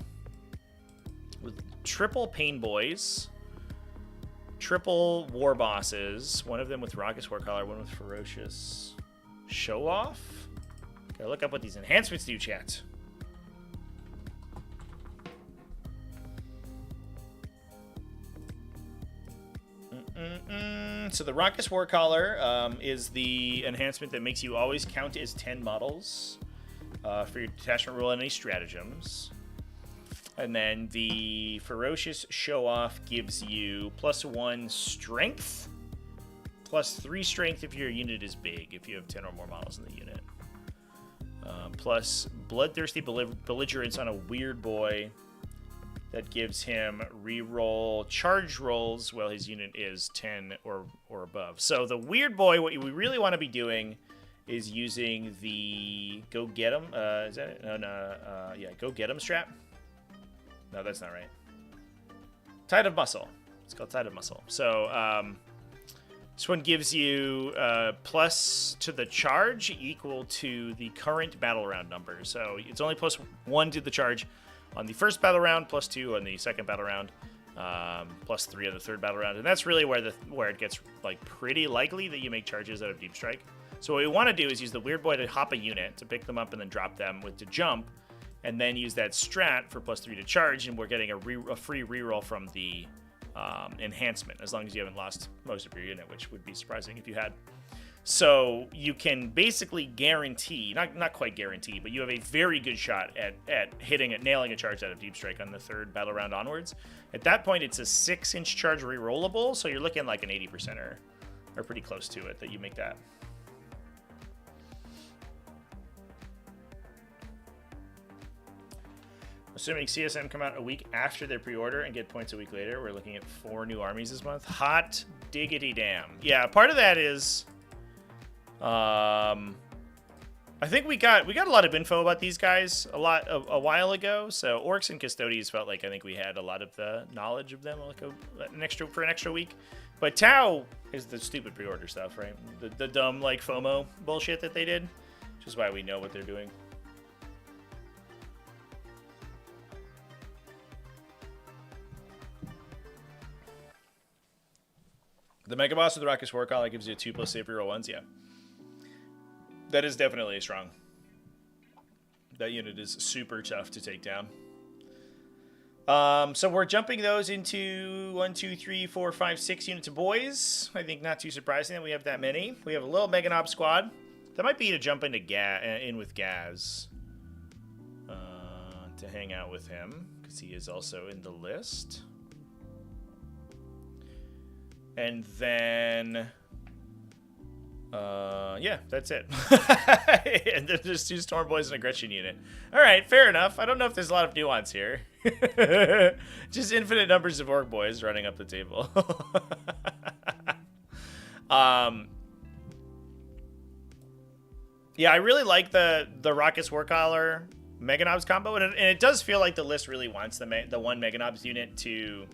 with triple Pain Boys, triple War Bosses, one of them with Raucous Warcaller, one with Ferocious Show Off. Gotta look up what these enhancements do, chat. So the Raucous Warcaller is the enhancement that makes you always count as 10 models for your detachment roll and any stratagems. And then the Ferocious Show Off gives you +1 strength, +3 strength if your unit is big, if you have 10 or more models in the unit. Plus Bloodthirsty Belligerence on a Weird Boy. That gives him reroll charge rolls while his unit is 10 or above. So the Weird Boy, what we really want to be doing is using the Go Get 'em. Is that it? No. Yeah, Go Get 'em strat. No, that's not right. Tide of Muscle. It's called Tide of Muscle. So this one gives you plus to the charge equal to the current battle round number. So it's only +1 to the charge on the first battle round, +2 on the second battle round, +3 on the third battle round, and that's really where it gets like pretty likely that you make charges out of Deep Strike. So what we want to do is use the Weird Boy to hop a unit to pick them up and then drop them to jump, and then use that strat for +3 to charge, and we're getting a free reroll from the enhancement as long as you haven't lost most of your unit, which would be surprising if you had. So you can basically guarantee, not quite guarantee, but you have a very good shot at nailing a charge out of Deep Strike on the third battle round onwards. At that point, it's a 6-inch charge rerollable, so you're looking like an 80%er, or pretty close to it, that you make that. Assuming CSM come out a week after their pre-order and get points a week later, we're looking at 4 new armies this month. Hot diggity damn. Yeah, part of that is I think we got a lot of info about these guys a while ago. So Orks and Custodes felt like I think we had a lot of the knowledge of them like an extra week. But Tau is the stupid pre-order stuff, right? The dumb like FOMO bullshit that they did, which is why we know what they're doing. The Mega Boss with the Raucous Warcaller gives you a 2+ save reroll ones, yeah. That is definitely strong. That unit is super tough to take down. So we're jumping those into 1, 2, 3, 4, 5, 6 units of Boyz. I think not too surprising that we have that many. We have a little Mega Knob squad. That might be to jump into in with Gaz. To hang out with him, because he is also in the list. And then yeah, that's it. And then there's 2 Storm Boys and a Gretchen unit. All right, fair enough. I don't know if there's a lot of nuance here. Just infinite numbers of Orc Boys running up the table. Yeah, I really like the Raucous Warcaller Mega Knobs combo, and it does feel like the list really wants the one Mega Knobs unit to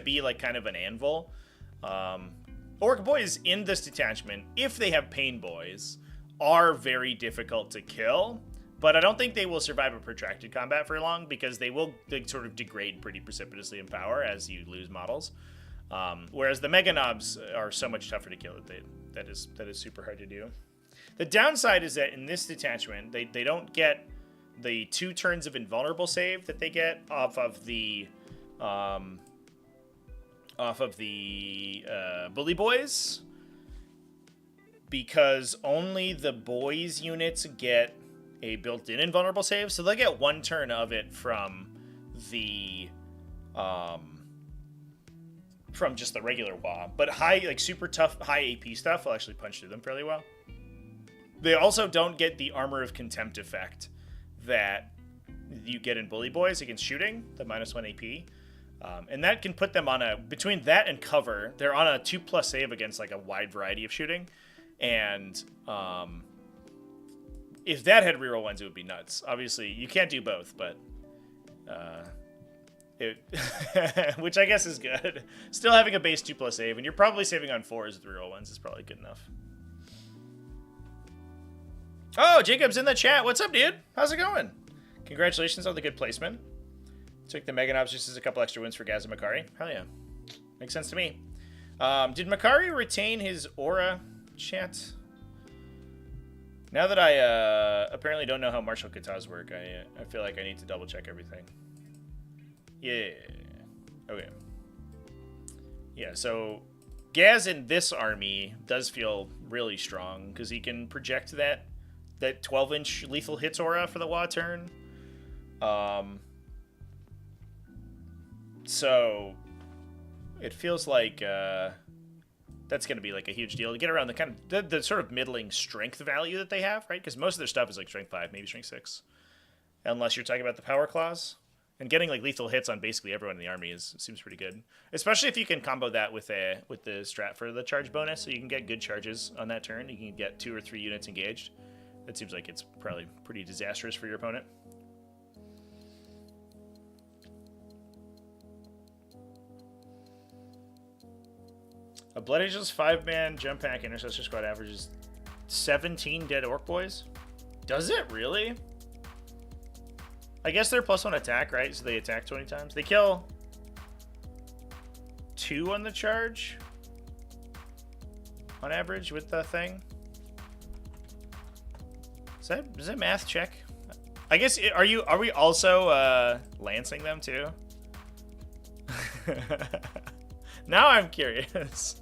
be like kind of an anvil. Orc Boys in this detachment, if they have Pain Boys, are very difficult to kill, but I don't think they will survive a protracted combat for long because they sort of degrade pretty precipitously in power as you lose models. Whereas the Mega Knobs are so much tougher to kill that that is super hard to do. The downside is that in this detachment, they don't get the 2 turns of invulnerable save that they get off of the Bully Boys, because only the Boyz units get a built-in invulnerable save, so they'll get 1 turn of it from the from just the regular WA. But high, like super tough, high AP stuff will actually punch through them fairly well. They also don't get the Armor of Contempt effect that you get in Bully Boys against shooting, the -1 AP. And that can put them on a, between that and cover, they're on a 2+ save against like a wide variety of shooting. And if that had reroll ones, it would be nuts. Obviously, you can't do both, but which I guess is good. Still having a base 2+ save, and you're probably saving on 4s with reroll ones is probably good enough. Oh, Jacob's in the chat. What's up, dude? How's it going? Congratulations on the good placement. Took the Meganobs just as a couple extra wins for Gaz and Makari. Hell yeah. Makes sense to me. Did Makari retain his aura, chat? Now that I apparently don't know how martial katas work, I feel like I need to double check everything. Yeah. Okay. Yeah, so Gaz in this army does feel really strong because he can project that 12-inch lethal hits aura for the WA turn. So it feels like that's going to be like a huge deal to get around the kind of the sort of middling strength value that they have, right? Because most of their stuff is like strength 5, maybe strength 6, unless you're talking about the power claws. And getting like lethal hits on basically everyone in the army seems pretty good, especially if you can combo that with the strat for the charge bonus, so you can get good charges on that turn. You can get 2 or 3 units engaged. That seems like it's probably pretty disastrous for your opponent. A Blood Angels 5-man jump pack intercessor squad averages 17 dead orc boys. Does it really? I guess they're +1 attack, right? So they attack 20 times. They kill 2 on the charge on average with the thing. Is that math check? I guess are we also lancing them too? Now I'm curious.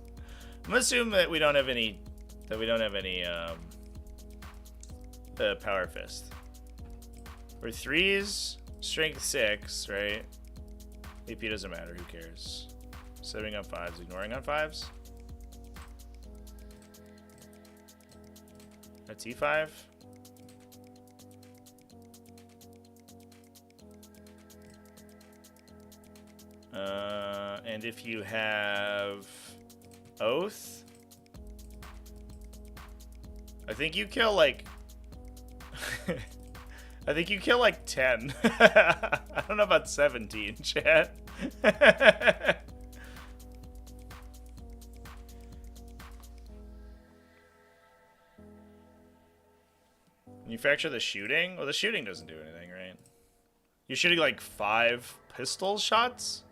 I'm gonna assume that we don't have any power fist. We're 3s, strength 6, right? AP doesn't matter, who cares? Setting up 5s, ignoring on 5s. A T5. And if you have Oath, I think you kill like I think you kill like 10. I don't know about 17, chat. Manufacture the shooting? Well, the shooting doesn't do anything, right? You're shooting like 5 pistol shots?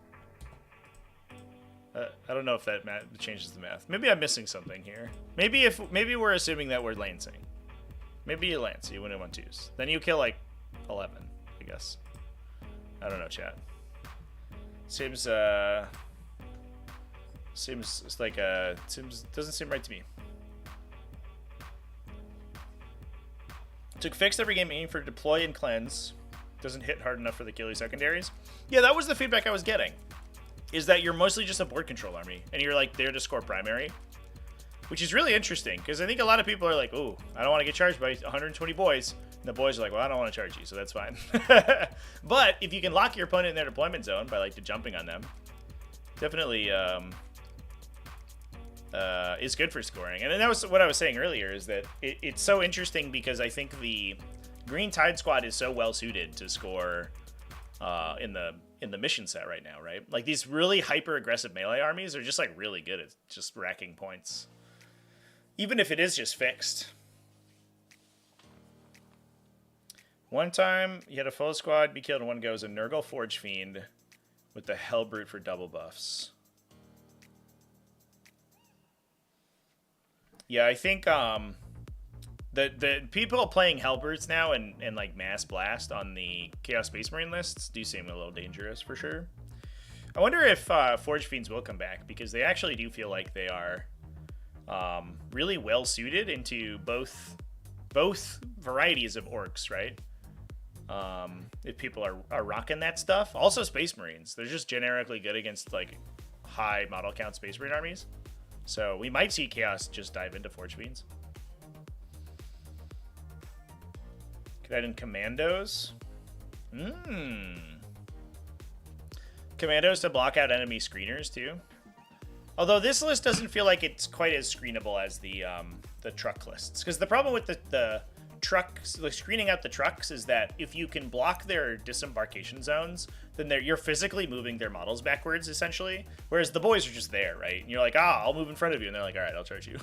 I don't know if that changes the math. Maybe I'm missing something here. Maybe we're assuming that we're lancing. Maybe you lance, you win it on 2s. Then you kill like 11, I guess. I don't know, chat. Seems doesn't seem right to me. Took fixed every game aiming for deploy and cleanse. Doesn't hit hard enough for the killy secondaries. Yeah, that was the feedback I was getting. Is that you're mostly just a board control army, and you're like there to score primary. Which is really interesting, because I think a lot of people are like, ooh, I don't want to get charged by 120 boys. And the boys are like, well, I don't want to charge you, so that's fine. But if you can lock your opponent in their deployment zone by like jumping on them, definitely is good for scoring. And that was what I was saying earlier, is that it's so interesting because I think the Green Tide squad is so well suited to score in the mission set right now, right? Like these really hyper aggressive melee armies are just like really good at just racking points. Even if it is just fixed. One time, you had a full squad be killed in one go as a Nurgle Forge Fiend with the Hellbrute for double buffs. Yeah, I think the people playing Hellbrutes now and like Mass Blast on the Chaos Space Marine lists do seem a little dangerous for sure. I wonder if Forge Fiends will come back, because they actually do feel like they are really well suited into both varieties of orcs, right? If people are rocking that stuff. Also Space Marines. They're just generically good against like high model count Space Marine armies. So we might see Chaos just dive into Forge Fiends. Could add in Commandos. Commandos to block out enemy screeners too. Although this list doesn't feel like it's quite as screenable as the truck lists. Because the problem with the trucks, like screening out the trucks, is that if you can block their disembarkation zones, then you're physically moving their models backwards, essentially. Whereas the boys are just there, right? And you're like, I'll move in front of you. And they're like, all right, I'll charge you.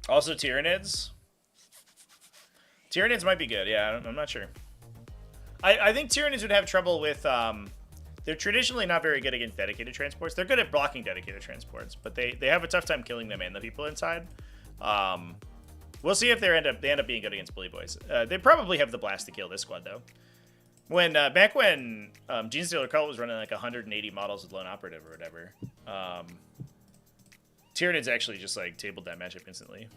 Also, Tyranids. Tyranids might be good. Yeah, I'm not sure. I think Tyranids would have trouble with... they're traditionally not very good against dedicated transports. They're good at blocking dedicated transports, but they have a tough time killing them and the people inside. We'll see if they end up being good against Bully Boys. They probably have the blast to kill this squad, though. Back when Genestealer Cult was running like 180 models with Lone Operative or whatever, Tyranids actually just like tabled that matchup instantly.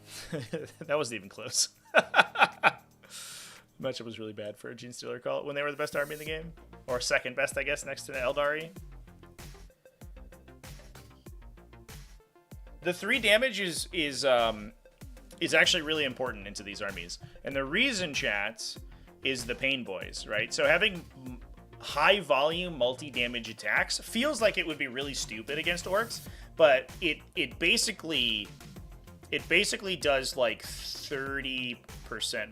That wasn't even close. Matchup was really bad for Genestealer Cult when they were the best army in the game. Or second best, I guess, next to Eldari. The 3 damage is actually really important into these armies. And the reason, chat, is the Pain Boys, right? So having high volume multi-damage attacks feels like it would be really stupid against orcs, but it basically does like 30%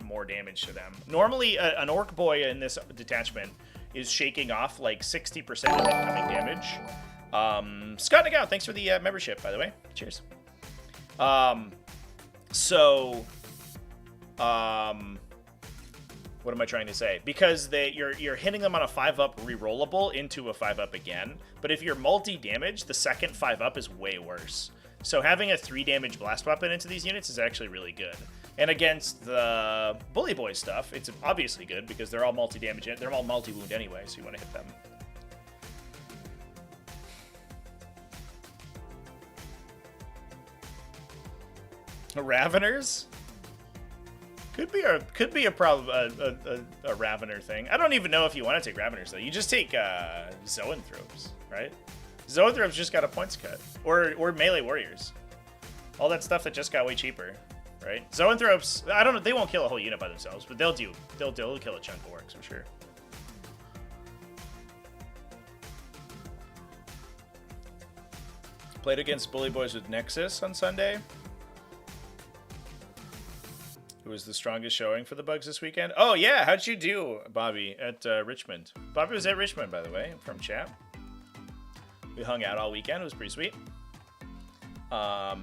more damage to them. Normally, an orc boy in this detachment is shaking off like 60% of incoming damage. Scott Nagao, thanks for the membership, by the way. Cheers. What am I trying to say? Because you're hitting them on a 5-up rerollable into a 5-up again, but if you're multi-damage, the second 5-up is way worse. So having a 3 damage blast weapon into these units is actually really good. And against the Bully Boy stuff, it's obviously good because they're all multi-damage, they're all multi-wound anyway, so you want to hit them. Raveners? Could be a problem, a Ravener thing. I don't even know if you want to take Raveners though. You just take Zoanthropes, right? Zoanthropes just got a points cut, or melee warriors. All that stuff that just got way cheaper, right? Zoanthropes, I don't know, they won't kill a whole unit by themselves, but they'll kill a chunk of orcs for sure. Played against Bully Boys with Nexus on Sunday. Who was the strongest showing for the Bugs this weekend? Oh yeah, how'd you do, Bobby, at Richmond? Bobby was at Richmond, by the way, from chat. We hung out all weekend. It was pretty sweet. Yeah,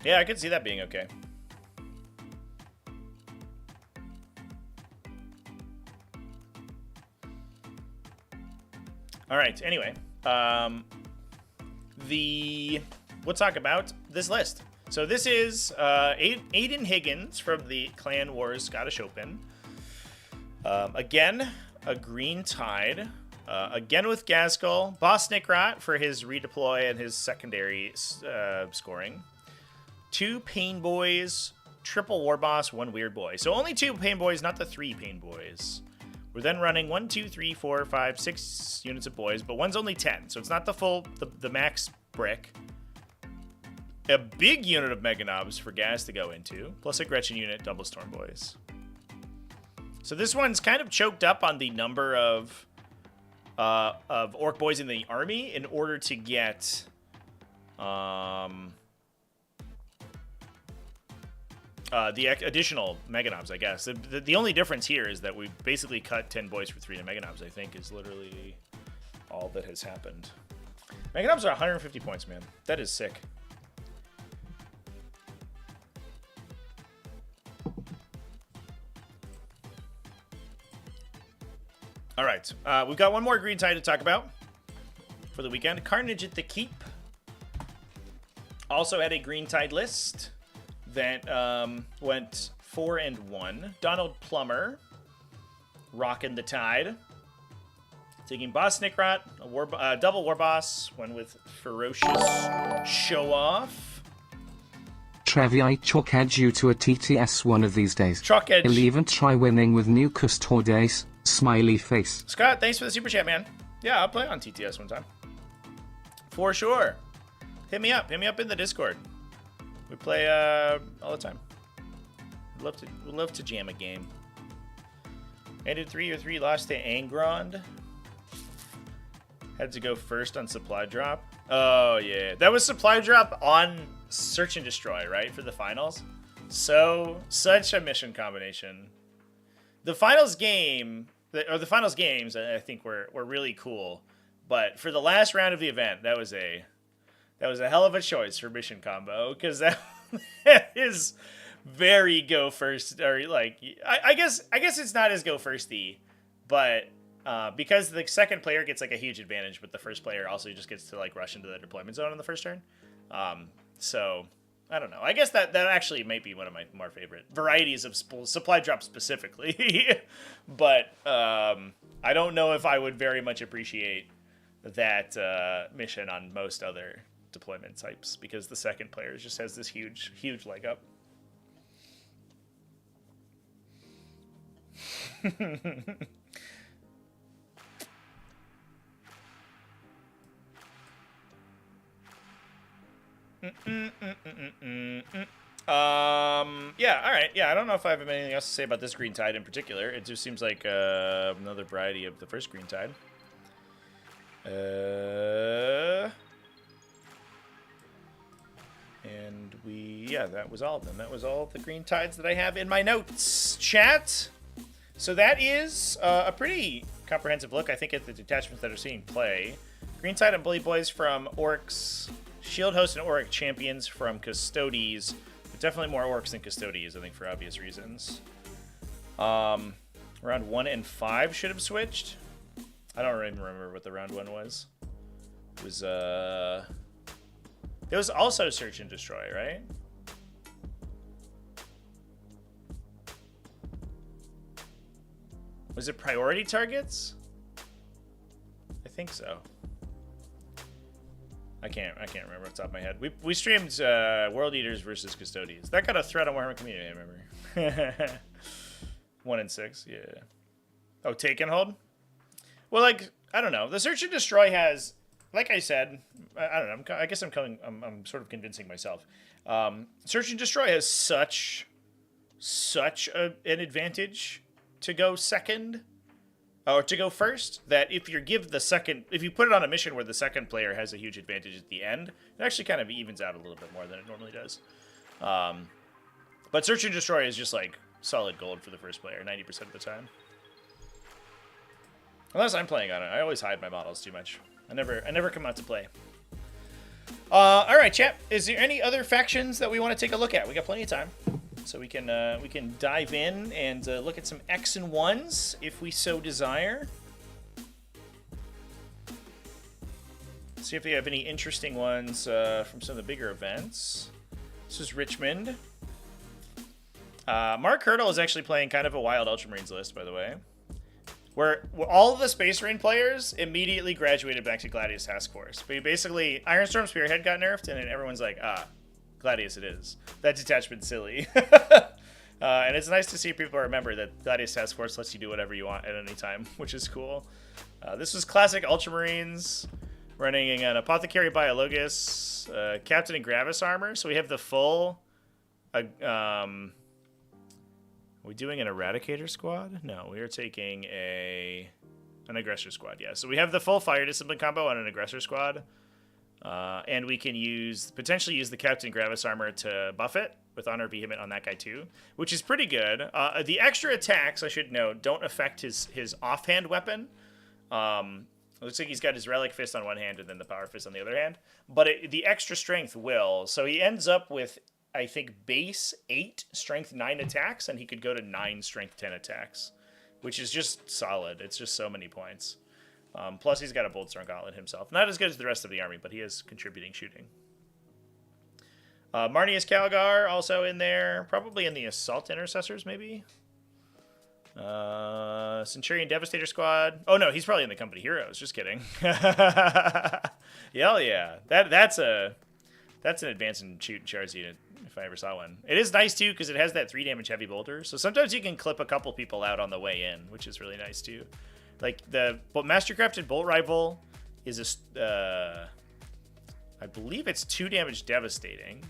I could see that being okay. All right. Anyway, we'll talk about this list. So this is Aiden Higgins from the Clan Wars Scottish Open. Again, a Green Tide. Again with Gaskell. Boss Nickrot for his redeploy and his secondary scoring. 2 Pain Boys, triple War Boss, 1 Weird Boy. So only 2 Pain Boys, not the 3 Pain Boys. We're then running 1, 2, 3, 4, 5, 6 units of boys, but one's only 10, so it's not the full, the max brick. A big unit of Mega Knobs for Gaz to go into, plus a Gretchen unit, double Storm Boys. So this one's kind of choked up on the number of Orc Boys in the army in order to get the additional Mega Knobs, I guess. The only difference here is that we basically cut 10 boys for 3 Mega Knobs, I think, is literally all that has happened. Mega Knobs are 150 points, man. That is sick. All right, we've got one more Green Tide to talk about. for the weekend. Carnage at the Keep also had a Green Tide list that went 4-1. Donald Plummer rocking the Tide. Taking Boss Snickrot, a double War Boss, one with Ferocious Show Off. Trevi, I chalk edge you to a TTS one of these days. Chalk edge. He'll even try winning with new Custodes, smiley face. Scott, thanks for the super chat, man. Yeah, I'll play on TTS one time. For sure. Hit me up in the Discord. We play all the time. We'd love to jam a game. Ended 3-3, lost to Angrond. Had to go first on supply drop. Oh yeah, that was supply drop on Search and Destroy, right, for the finals. Such a mission combination. The finals game, the finals games, I think were really cool. But for the last round of the event, that was a hell of a choice for mission combo, because that is very go first, or like I guess it's not as go firsty, but because the second player gets like a huge advantage, but the first player also just gets to like rush into the deployment zone on the first turn. So I don't know. I guess that actually might be one of my more favorite varieties of supply drop specifically, but I don't know if I would very much appreciate that mission on most other deployment types, because the second player just has this huge leg up. Yeah, all right. Yeah, I don't know if I have anything else to say about this Green Tide in particular. It just seems like another variety of the first Green Tide. And that was all of them. That was all of the Green Tides that I have in my notes. Chat. So that is a pretty comprehensive look, I think, at the detachments that are seeing play. Green Tide and Bully Boys from Orks. Shield Host and Auric Champions from Custodes. But definitely more Orks than Custodes, I think, for obvious reasons. Round 1 and 5 should have switched. I don't even remember what the round 1 was. It was also Search and Destroy, right? Was it priority targets? I think so. I can't remember off the top of my head. We streamed World Eaters versus Custodes. That got a thread on Warhammer Community, I remember. 1 and 6, yeah. Oh, take and hold? Well, like, I don't know. The Search and Destroy has, like I said, I don't know. I guess I'm sort of convincing myself. Search and Destroy has such an advantage to go second, or to go first, that if you put it on a mission where the second player has a huge advantage at the end, it actually kind of evens out a little bit more than it normally does. But Search and Destroy is just like solid gold for the first player 90% of the time. Unless I'm playing on it, I always hide my models too much. I never come out to play. All right, chat. Is there any other factions that we want to take a look at? We got plenty of time, so we can dive in and look at some X and 1s if we so desire. See if we have any interesting ones from some of the bigger events. This is Richmond. Mark Hurdle is actually playing kind of a wild Ultramarines list, by the way. Where all of the Space Marine players immediately graduated back to Gladius Task Force. But basically, Ironstorm Spearhead got nerfed, and then everyone's like, Gladius it is. That detachment's silly. And it's nice to see people remember that Gladius Task Force lets you do whatever you want at any time, which is cool. This was classic Ultramarines, running an Apothecary Biologus, Captain and Gravis armor. So we have the full... Are we doing an Eradicator squad? No, we are taking an Aggressor squad, yeah. So we have the full Fire Discipline combo on an Aggressor squad. And we can potentially use the Captain Gravis armor to buff it with Honor Vehement on that guy too, which is pretty good. The extra attacks, I should note, don't affect his offhand weapon. It looks like he's got his Relic Fist on one hand and then the Power Fist on the other hand. But the extra strength will. So he ends up with, I think, base 8 strength 9 attacks, and he could go to 9 strength 10 attacks, which is just solid. It's just so many points. Plus, he's got a Boltstorm Gauntlet himself. Not as good as the rest of the army, but he is contributing shooting. Marnius Calgar also in there. Probably in the Assault Intercessors, maybe. Centurion Devastator Squad. Oh, no, he's probably in the Company Heroes. Just kidding. Hell yeah. That's an advance and shoot and charge unit, if I ever saw one. It is nice, too, because it has that 3 damage heavy bolter. So sometimes you can clip a couple people out on the way in, which is really nice, too. Like, the Mastercrafted Bolt Rival is I believe it's 2 damage devastating.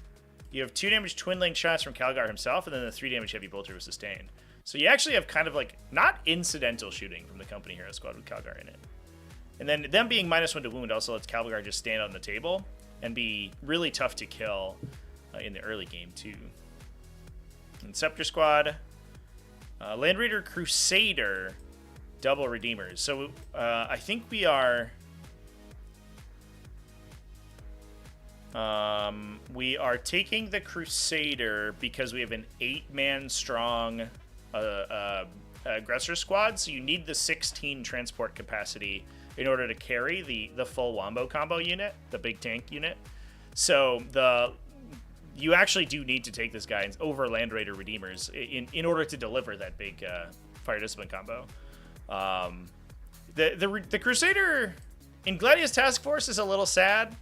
You have 2 damage twin link shots from Calgar himself, and then the 3 damage heavy bolter was sustained. So you actually have kind of like, not incidental shooting from the Company Hero Squad with Calgar in it. And then them being -1 to wound also lets Calgar just stand on the table and be really tough to kill in the early game, too. And Scepter Squad. Land Raider Crusader. Double Redeemers. So I think we are... we are taking the Crusader because we have an 8-man strong aggressor squad. So you need the 16 transport capacity in order to carry the full Wombo combo unit, the big tank unit. So you actually do need to take this guy over Land Raider Redeemers in order to deliver that big Fire Discipline combo. The Crusader in Gladius Task Force is a little sad.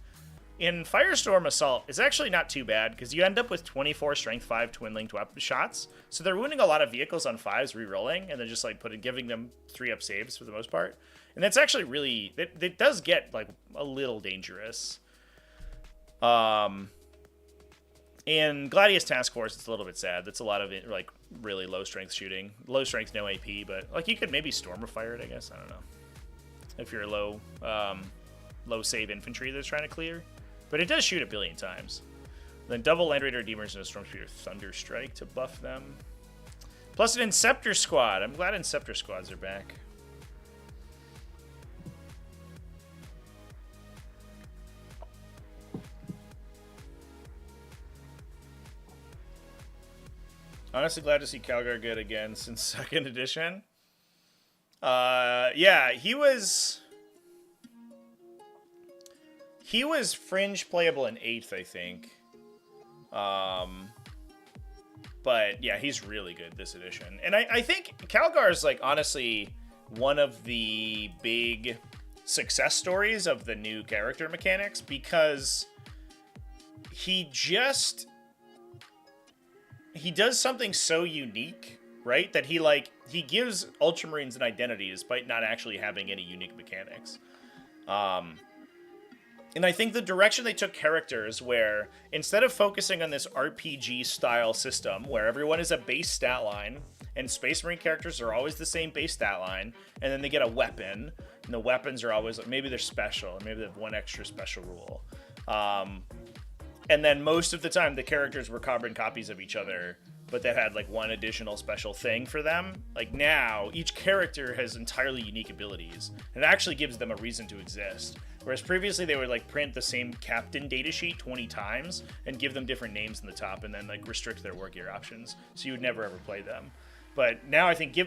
In Firestorm Assault, it's actually not too bad because you end up with 24 Strength 5 twin-linked shots. So they're wounding a lot of vehicles on 5s, re-rolling, and then just like giving them 3-up saves for the most part. And that's actually really... It does get like a little dangerous. In Gladius Task Force, it's a little bit sad. That's a lot of like really low strength shooting. Low strength, no AP, but like you could maybe Storm or Fire it, I guess. I don't know. If you're low save infantry that's trying to clear. But it does shoot 1 billion times. Then double Land Raider Redeemers and a Stormspeeder Thunderstrike to buff them. Plus an Inceptor Squad. I'm glad Inceptor Squads are back. Honestly glad to see Calgar good again since 2nd edition. Yeah, he was fringe playable in 8th, I think. But yeah, he's really good this edition. And I think Calgar is like honestly one of the big success stories of the new character mechanics because he does something so unique, right? That he gives Ultramarines an identity despite not actually having any unique mechanics. And I think the direction they took characters where instead of focusing on this RPG style system where everyone is a base stat line and Space Marine characters are always the same base stat line and then they get a weapon and the weapons are always maybe they're special or maybe they have one extra special rule. And then most of the time the characters were carbon copies of each other, but that had like one additional special thing for them. Like now, each character has entirely unique abilities, and it actually gives them a reason to exist. Whereas previously they would like print the same captain datasheet 20 times and give them different names in the top and then like restrict their war gear options, so you would never ever play them. But now I think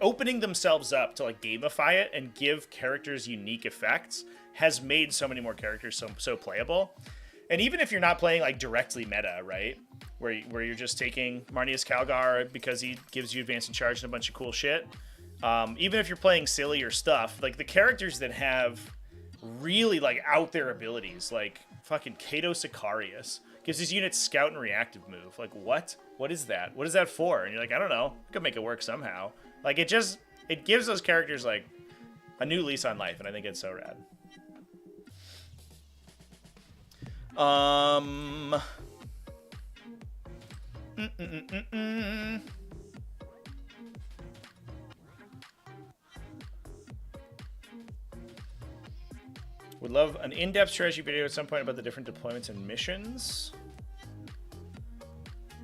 opening themselves up to like gamify it and give characters unique effects has made so many more characters so playable. And even if you're not playing like directly meta, right, where you're just taking Marnius Calgar because he gives you advance and charge and a bunch of cool shit, even if you're playing sillier stuff, like the characters that have really like out there abilities, like fucking Kato Sicarius gives his units scout and reactive move. Like what is that? What is that for? And you're like, I don't know, I could make it work somehow. Like it gives those characters like a new lease on life, and I think it's so rad. Would love an in-depth strategy video at some point about the different deployments and missions.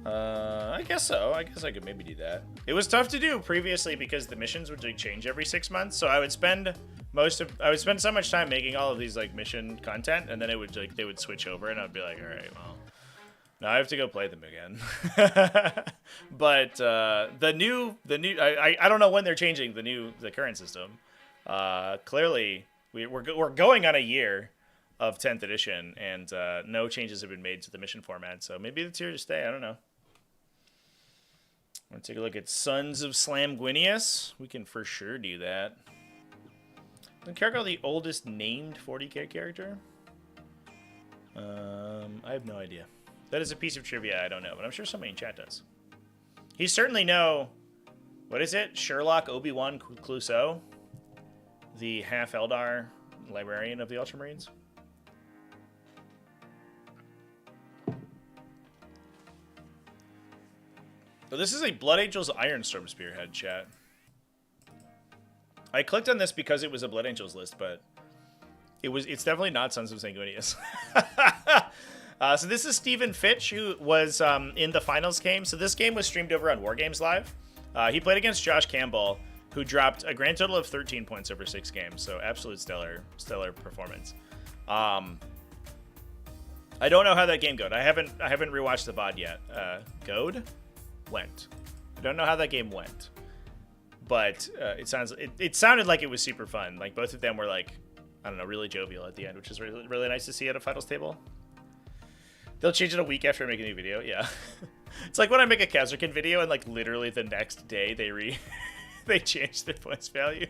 I guess so. I guess I could maybe do that. It was tough to do previously because the missions would like change every 6 months, so I would spend so much time making all of these like mission content, and then it would like they would switch over, and I'd be like, all right, well, now I have to go play them again. But the new I don't know when they're changing the current system, Clearly, we're going on a year of 10th edition, and no changes have been made to the mission format. So maybe it's here to stay. I don't know. Want to take a look at Sons of Slamguinius? We can for sure do that. Is Cargill the oldest named 40k character? I have no idea. That is a piece of trivia I don't know, but I'm sure somebody in chat does. He certainly know. What is it? Sherlock Obi-Wan Clouseau, the half Eldar librarian of the Ultramarines. So this is a Blood Angels Ironstorm Spearhead, chat. I clicked on this because it was a Blood Angels list, but it's definitely not Sons of Sanguinius. So this is Stephen Fitch, who was in the finals game. So this game was streamed over on Wargames Live. He played against Josh Campbell, who dropped a grand total of 13 points over 6 games. So absolute stellar performance. I don't know how that game goes. I haven't rewatched the VOD yet. Went. I don't know how that game went, but it sounded like it was super fun. Like both of them were like, I don't know, really jovial at the end, which is really, really nice to see at a finals table. They'll change it a week after I make a new video. Yeah. It's like when I make a Kazrakin video and like literally the next day they change their points value.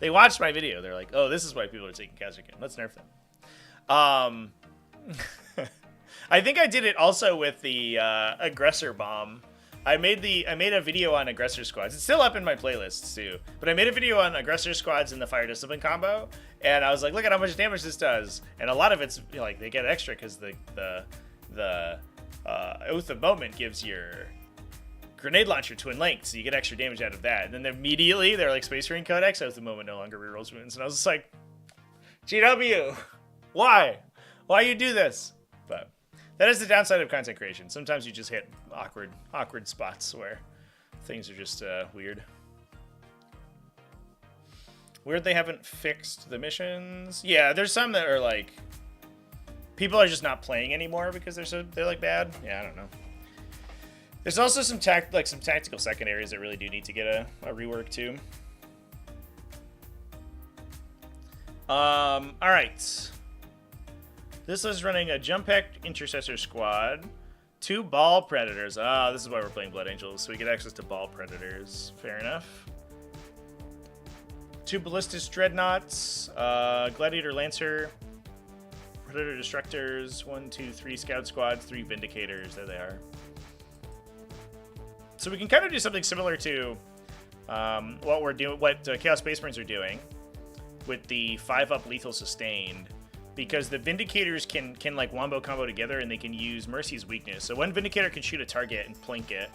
They watched my video. They're like, oh, this is why people are taking Kazrakin. Let's nerf them. I think I did it also with the aggressor bomb. I made a video on aggressor squads. It's still up in my playlists too. But I made a video on aggressor squads and the fire discipline combo, and I was like, look at how much damage this does. And a lot of it's like they get extra because the Oath of Moment gives your grenade launcher twin length, so you get extra damage out of that. And then immediately they're like Space Marine Codex, Oath of Moment no longer rerolls wounds, and I was just like, GW, why you do this? But that is the downside of content creation. Sometimes you just hit awkward spots where things are just weird. Weird they haven't fixed the missions. Yeah, there's some that are like people are just not playing anymore because they're like bad. Yeah, I don't know. There's also some tactical secondaries that really do need to get a rework too. All right. This is running a Jump Pack Intercessor Squad, 2 Ball Predators. This is why we're playing Blood Angels, so we get access to Ball Predators. Fair enough. 2 Ballistus Dreadnoughts, Gladiator Lancer, Predator Destructors, 1, 2, 3 Scout Squads, 3 Vindicators. There they are. So we can kind of do something similar to what Chaos Space Marines are doing with the 5-up Lethal Sustained. Because the Vindicators can like wombo combo together, and they can use Mercy's weakness. So one Vindicator can shoot a target and plink it.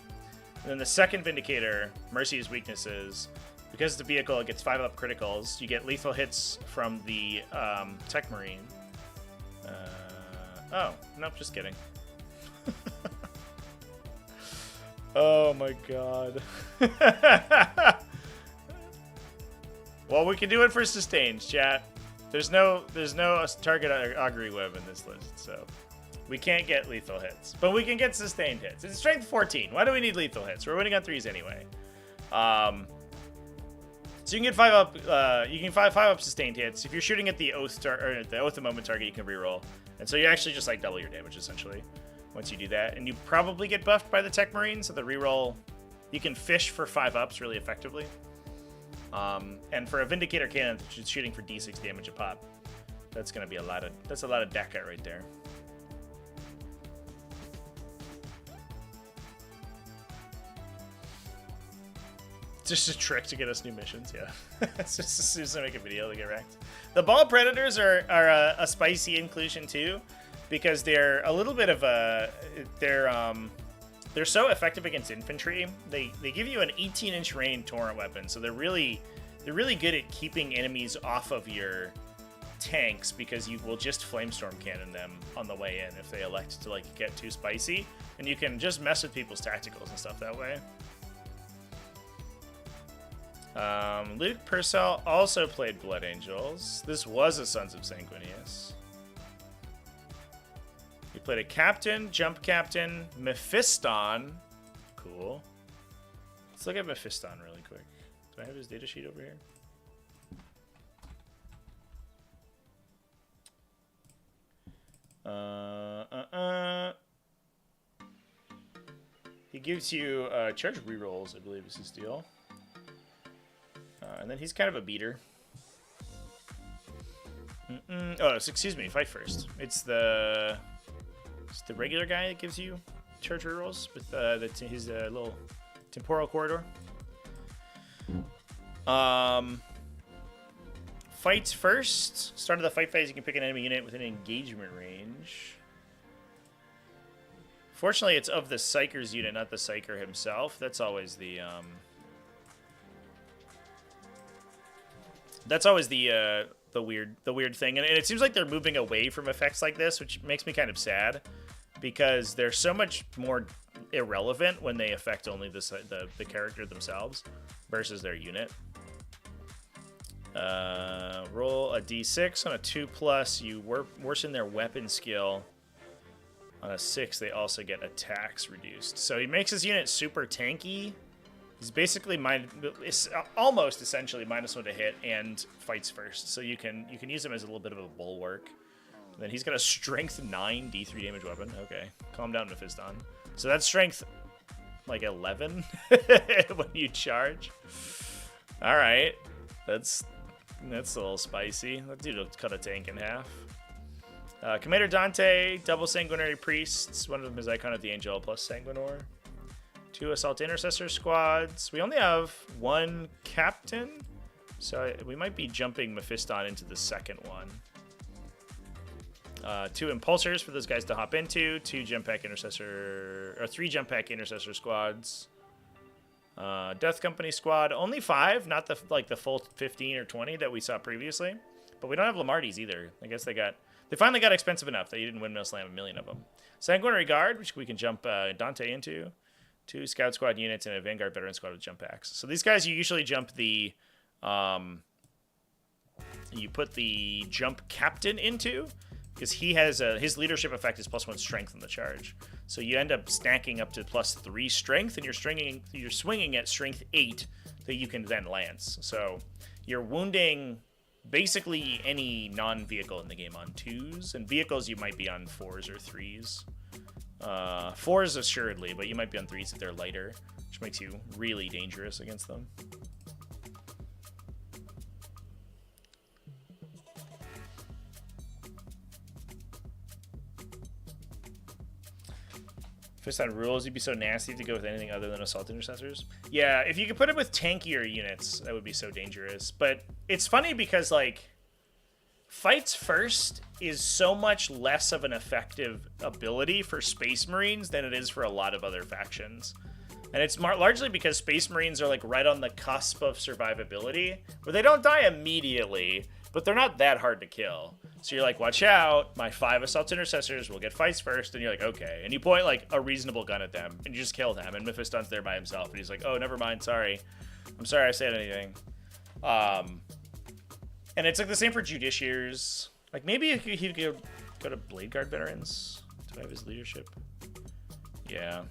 And then the second Vindicator, Mercy's weaknesses, because the vehicle gets 5-up criticals, you get lethal hits from the Tech Marine. Oh, nope, just kidding. Oh my god. Well, we can do it for sustained, chat. There's no target augury web in this list, so we can't get lethal hits, but we can get sustained hits. It's strength 14. Why do we need lethal hits? We're winning on 3s anyway. So you can get 5-up. You can 5-up sustained hits. If you're shooting at the Oath of Moment target, you can reroll, and so you actually just like double your damage essentially once you do that. And you probably get buffed by the Tech Marine, so the reroll you can fish for 5-ups really effectively. And for a Vindicator cannon that's shooting for D6 damage a pop, that's gonna be a lot of DACA right there. It's just a trick to get us new missions, yeah. It's just as soon as I make a video, they get wrecked. The Ball Predators are a spicy inclusion too, because they're a little bit of a they're so effective against infantry. They give you an 18-inch range torrent weapon, so they're really good at keeping enemies off of your tanks, because you will just flamestorm cannon them on the way in if they elect to like get too spicy, and you can just mess with people's tacticals and stuff that way. Luke Purcell also played Blood Angels. This was a Sons of Sanguinius. He played a captain, jump captain, Mephiston. Cool. Let's look at Mephiston really quick. Do I have his data sheet over here? He gives you charge rerolls, I believe is his deal. And then he's kind of a beater. Oh, excuse me, fight first. It's the regular guy that gives you charge rerolls with his little temporal corridor. Fights first. Start of the fight phase, you can pick an enemy unit within engagement range. Fortunately, it's of the Psyker's unit, not the Psyker himself. That's always the weird thing, and it seems like they're moving away from effects like this, which makes me kind of sad, because they're so much more irrelevant when they affect only the character themselves versus their unit. Roll a d6 on a 2+. You worsen their weapon skill. On a 6, they also get attacks reduced. So he makes his unit super tanky. He's basically almost essentially -1 to hit and fights first. So you can use him as a little bit of a bulwark. And then he's got a strength 9 d3 damage weapon. Okay, calm down, Mephiston. So that's strength like 11 when you charge. All right, that's a little spicy. That dude will cut a tank in half. Commander Dante, double Sanguinary Priests. One of them is Icon of the Angel plus Sanguinor. 2 Assault Intercessor squads. We only have 1 Captain, so we might be jumping Mephiston into the second one. 2 Impulsors for those guys to hop into. 3 Jump Pack Intercessor squads. Death Company squad. Only 5, not the full 15 or 20 that we saw previously. But we don't have Lamarties either. I guess they finally got expensive enough that you didn't windmill slam a million of them. Sanguinary Guard, which we can jump Dante into. 2 Scout Squad units and a Vanguard Veteran Squad with jump packs. So these guys, you usually jump you put the Jump Captain into, because he has his leadership effect is +1 strength on the charge. So you end up stacking up to +3 strength, and you're swinging at strength 8 that you can then lance. So you're wounding basically any non-vehicle in the game on 2s, and vehicles you might be on 4s or 3s. 4s assuredly, but you might be on 3s if they're lighter, which makes you really dangerous against them. First on rules, you'd be so nasty to go with anything other than Assault Intercessors. Yeah, if you could put it with tankier units, that would be so dangerous. But it's funny because, like, Fights First is so much less of an effective ability for Space Marines than it is for a lot of other factions. And it's largely because Space Marines are, like, right on the cusp of survivability, where they don't die immediately, but they're not that hard to kill. So you're like, watch out, my 5 Assault Intercessors will get Fights First, and you're like, okay. And you point, like, a reasonable gun at them, and you just kill them, and Mephiston's there by himself, and he's like, oh, never mind, sorry. I'm sorry I said anything. And it's, like, the same for Judiciaries. Like, maybe he could go to Blade Guard Veterans. Do I have his leadership? Yeah.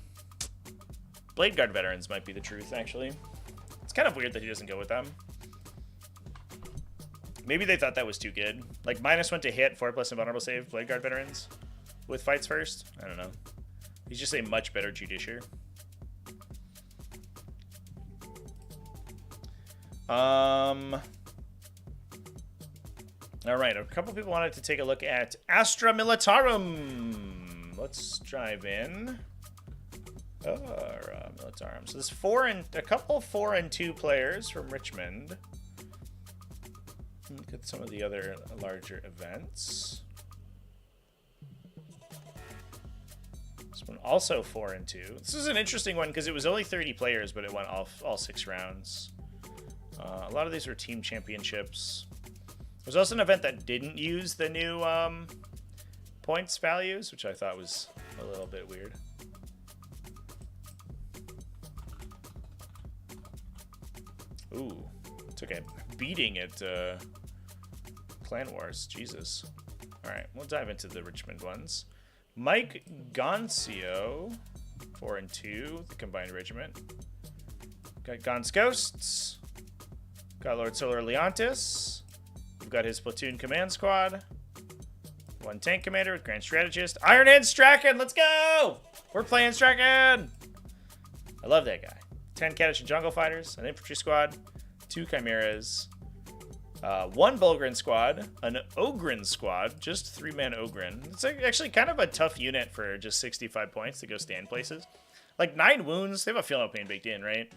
Blade Guard Veterans might be the truth, actually. It's kind of weird that he doesn't go with them. Maybe they thought that was too good. Like, -1 to hit, 4+ invulnerable save, Blade Guard Veterans with Fights First. I don't know. He's just a much better Judiciary. All right, a couple people wanted to take a look at Astra Militarum. Let's dive in. Militarum. So there's a couple 4 and 2 players from Richmond. Look at some of the other larger events. This one also 4 and 2. This is an interesting one because it was only 30 players, but it went all 6 rounds. A lot of these were team championships. There's also an event that didn't use the new points values, which I thought was a little bit weird. Ooh, took a beating at Clan Wars. Jesus. All right, we'll dive into the Richmond ones. Mike Goncio, 4 and 2, the combined regiment. Got Gon's Ghosts. Got Lord Solar Leontis. We've got his platoon command squad. 1 tank commander with Grand Strategist. Ironhead Strachan, let's go! We're playing Strachan! I love that guy. 10 Catachan Jungle Fighters, an infantry squad, 2 Chimeras, 1 Bulgrin squad, an Ogren squad, just 3-man Ogren. It's actually kind of a tough unit for just 65 points to go stand places. Like 9 wounds, they have a feel no pain baked in, right?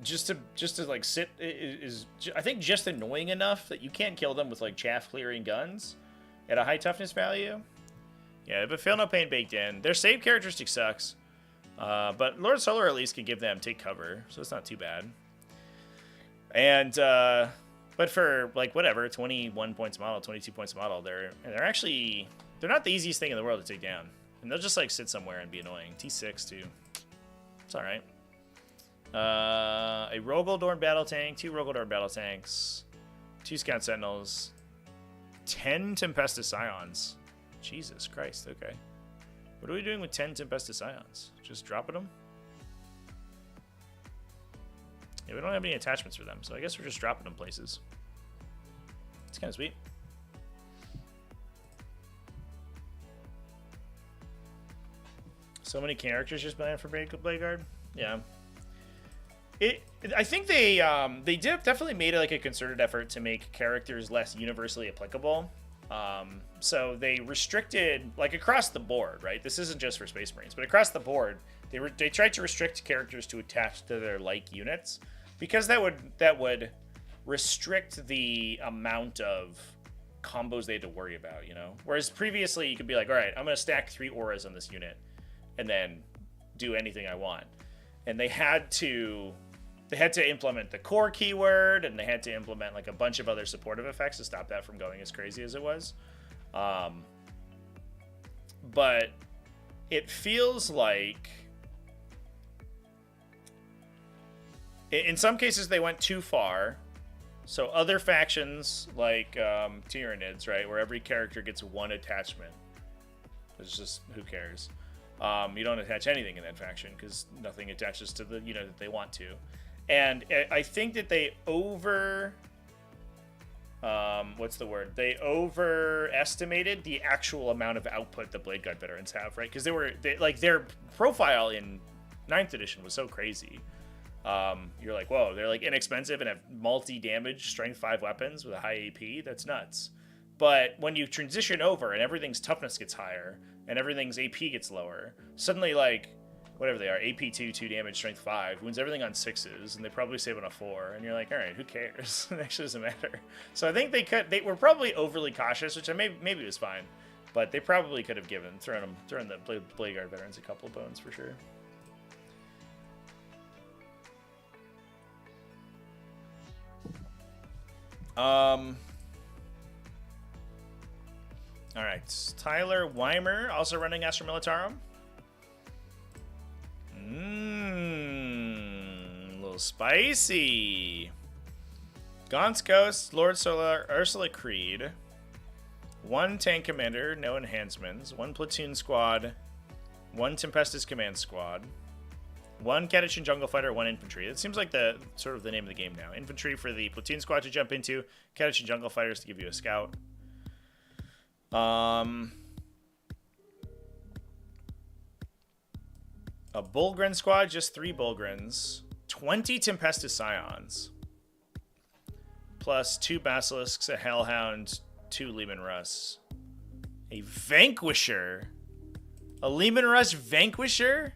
Just to like sit is I think just annoying enough that you can't kill them with like chaff clearing guns at a high toughness value. Yeah, but feel no pain baked in. Their save characteristic sucks, but Lord Solar at least can give them take cover, so it's not too bad. And but for like whatever 21 points model, 22 points model, they're not the easiest thing in the world to take down, and they'll just like sit somewhere and be annoying. T6 too, it's all right. A Rogaldorn battle tank, 2 Rogaldorn battle tanks, 2 Scout Sentinels, 10 Tempestus Scions. Jesus Christ, okay. What are we doing with 10 Tempestus Scions? Just dropping them? Yeah, we don't have any attachments for them, so I guess we're just dropping them places. It's kind of sweet. So many characters just banned for Blade Guard? Yeah. I think they definitely made like a concerted effort to make characters less universally applicable. So they restricted, like across the board, right? This isn't just for Space Marines, but across the board, they tried to restrict characters to attach to their like units, because that would restrict the amount of combos they had to worry about, you know? Whereas previously you could be like, all right, I'm going to stack 3 auras on this unit and then do anything I want. And they had to implement the core keyword, and they had to implement like a bunch of other supportive effects to stop that from going as crazy as it was. But it feels like in some cases they went too far. So other factions like Tyranids, right, where every character gets 1 attachment. It's just, who cares? You don't attach anything in that faction because nothing attaches to the unit that they want to. And I think that they they overestimated the actual amount of output the Blade Guard veterans have, right? Because their profile in 9th edition was so crazy. You're like, whoa, they're like inexpensive and have multi-damage strength 5 weapons with a high AP. That's nuts. But when you transition over and everything's toughness gets higher and everything's AP gets lower, suddenly like whatever they are, AP 2 damage, strength 5, wounds everything on 6s, and they probably save on a 4, and you're like, all right, who cares? It actually doesn't matter. So I think they were probably overly cautious, which maybe was fine, but they probably could have thrown the Blade Guard veterans a couple of bones for sure. All right, Tyler Weimer also running Astra Militarum. A little spicy. Gaunt's Ghost, Lord Solar, Ursula Creed. 1 tank commander, no enhancements. 1 platoon squad. 1 Tempestus command squad. 1 Catachan jungle fighter, 1 infantry. It seems like the sort of the name of the game now. Infantry for the platoon squad to jump into. Catachan jungle fighters to give you a scout. A Bulgrin squad, just 3 Bulgrins. 20 Tempestus Scions. Plus 2 Basilisks, a Hellhound, 2 Leman Russ. A Vanquisher. A Leman Russ Vanquisher?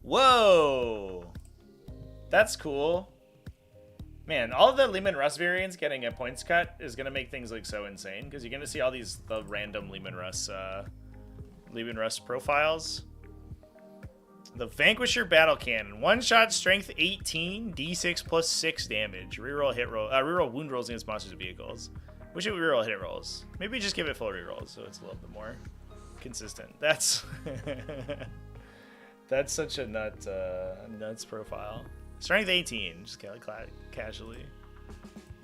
Whoa. That's cool. Man, all of the Leman Russ variants getting a points cut is going to make things like so insane, because you're going to see all the random Leman Russ profiles. The Vanquisher Battle Cannon. 1-shot strength 18, D6 plus 6 damage. Reroll reroll wound rolls against monsters and vehicles. Wish it would reroll hit rolls. Maybe just give it full rerolls so it's a little bit more consistent. That's that's such a nuts profile. Strength 18, just casually.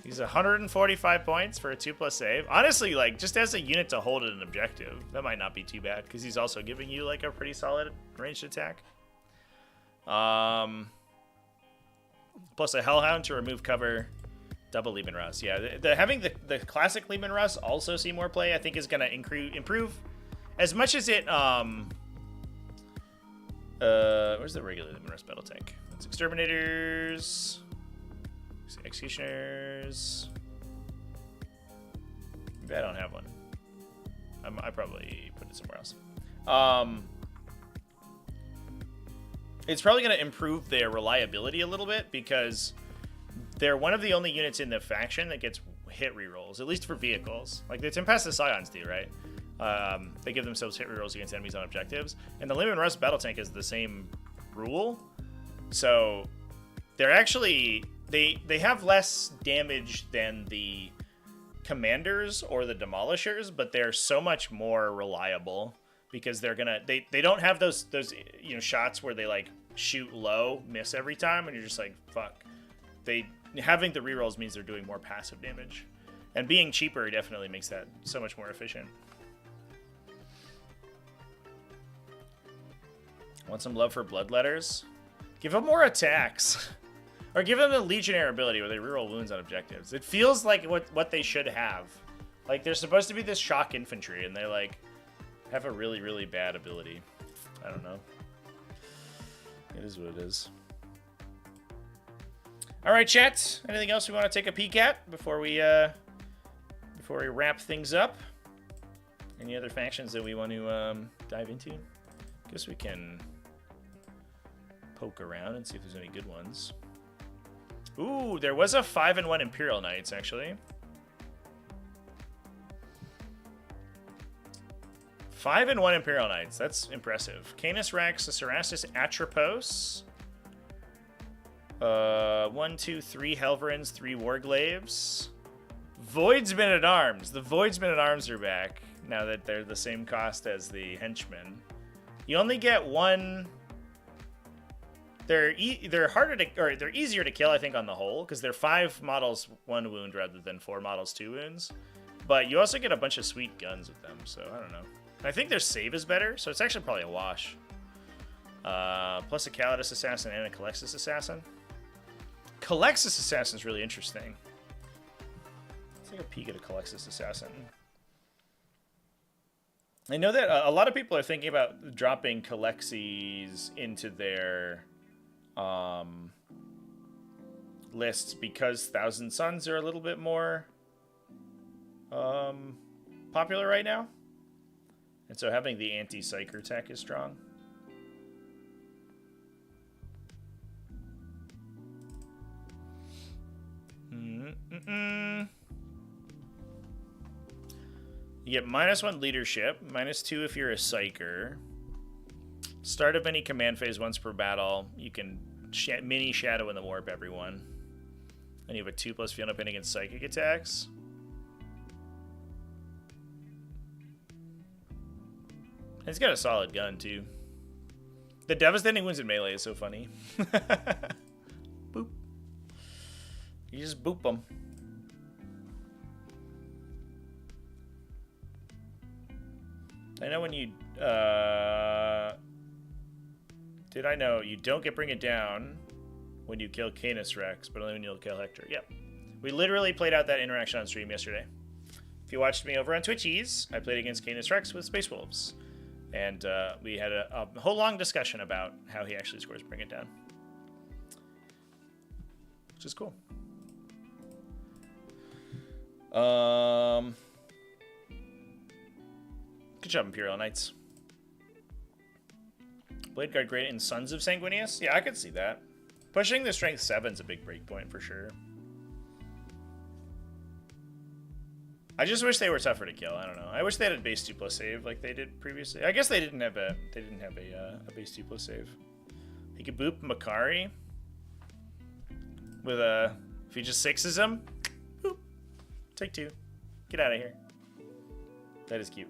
He's 145 points for a 2+ save. Honestly, like, just as a unit to hold at an objective, that might not be too bad, because he's also giving you, like, a pretty solid ranged attack. Plus a Hellhound to remove cover. Double Leman Russ. Yeah, having the classic Leman Russ also see more play, I think, is going to improve as much as it. Where's the regular Leman Russ battle tank? It's Exterminators, Executioners. Maybe I don't have one. I probably put it somewhere else. It's probably going to improve their reliability a little bit because they're one of the only units in the faction that gets hit rerolls, at least for vehicles. Like the Tempestus Scions do, right? They give themselves hit rerolls against enemies on objectives. And the Leman Russ battle tank is the same rule. So they're actually... They have less damage than the Commanders or the Demolishers, but they're so much more reliable because they're gonna... They don't have those shots where they like shoot low, miss every time, and you're just like, fuck. Having the rerolls means they're doing more passive damage. And being cheaper definitely makes that so much more efficient. Want some love for Bloodletters? Give them more attacks. Or give them the Legionnaire ability where they reroll wounds on objectives. It feels like what they should have. Like, they're supposed to be this shock infantry, and they, like, have a really, really bad ability. I don't know. It is what it is. All right, chat. Anything else we want to take a peek at before we wrap things up? Any other factions that we want to dive into? Guess we can poke around and see if there's any good ones. Ooh, there was a 5-1 Imperial Knights, actually. 5-1 Imperial Knights. That's impressive. Canis Rex, Cerastus Atropos. 1, 2, 3 Helverins, 3 Warglaves. Void's Men-at-Arms. The Void's Men-at-Arms are back now that they're the same cost as the Henchmen. You only get one. They're harder to, or they're easier to kill, I think, on the whole, because they're 5 models 1 wound rather than 4 models 2 wounds. But you also get a bunch of sweet guns with them, so I don't know. I think their save is better, so it's actually probably a wash. Plus a Calidus Assassin and a Calexis Assassin. Calexis Assassin is really interesting. Let's take a peek at a Calexis Assassin. I know that a lot of people are thinking about dropping Calexis into their lists because Thousand Suns are a little bit more popular right now. And so having the anti-psyker tech is strong. You get -1 leadership, -2 if you're a psyker. Start of any command phase once per battle. You can mini shadow in the warp everyone. And you have a 2+ field up in against psychic attacks. And he's got a solid gun too. The devastating wounds in melee is so funny. Boop. You just boop them. I know when you, did I know you don't get Bring It Down when you kill Canis Rex, but only when you'll kill Hector. Yep. We literally played out that interaction on stream yesterday. If you watched me over on Twitchies, I played against Canis Rex with Space Wolves. And we had a whole long discussion about how he actually scores Bring It Down. Which is cool. Good job, Imperial Knights. Blade Guard great in Sons of Sanguinius? Yeah, I could see that. Pushing the Strength 7's a big breakpoint for sure. I just wish they were tougher to kill. I don't know. I wish they had a base 2+ save like they did previously. I guess they didn't have a base 2+ save. He could boop Makari with a, if he just 6s him, boop, take 2, get out of here. That is cute.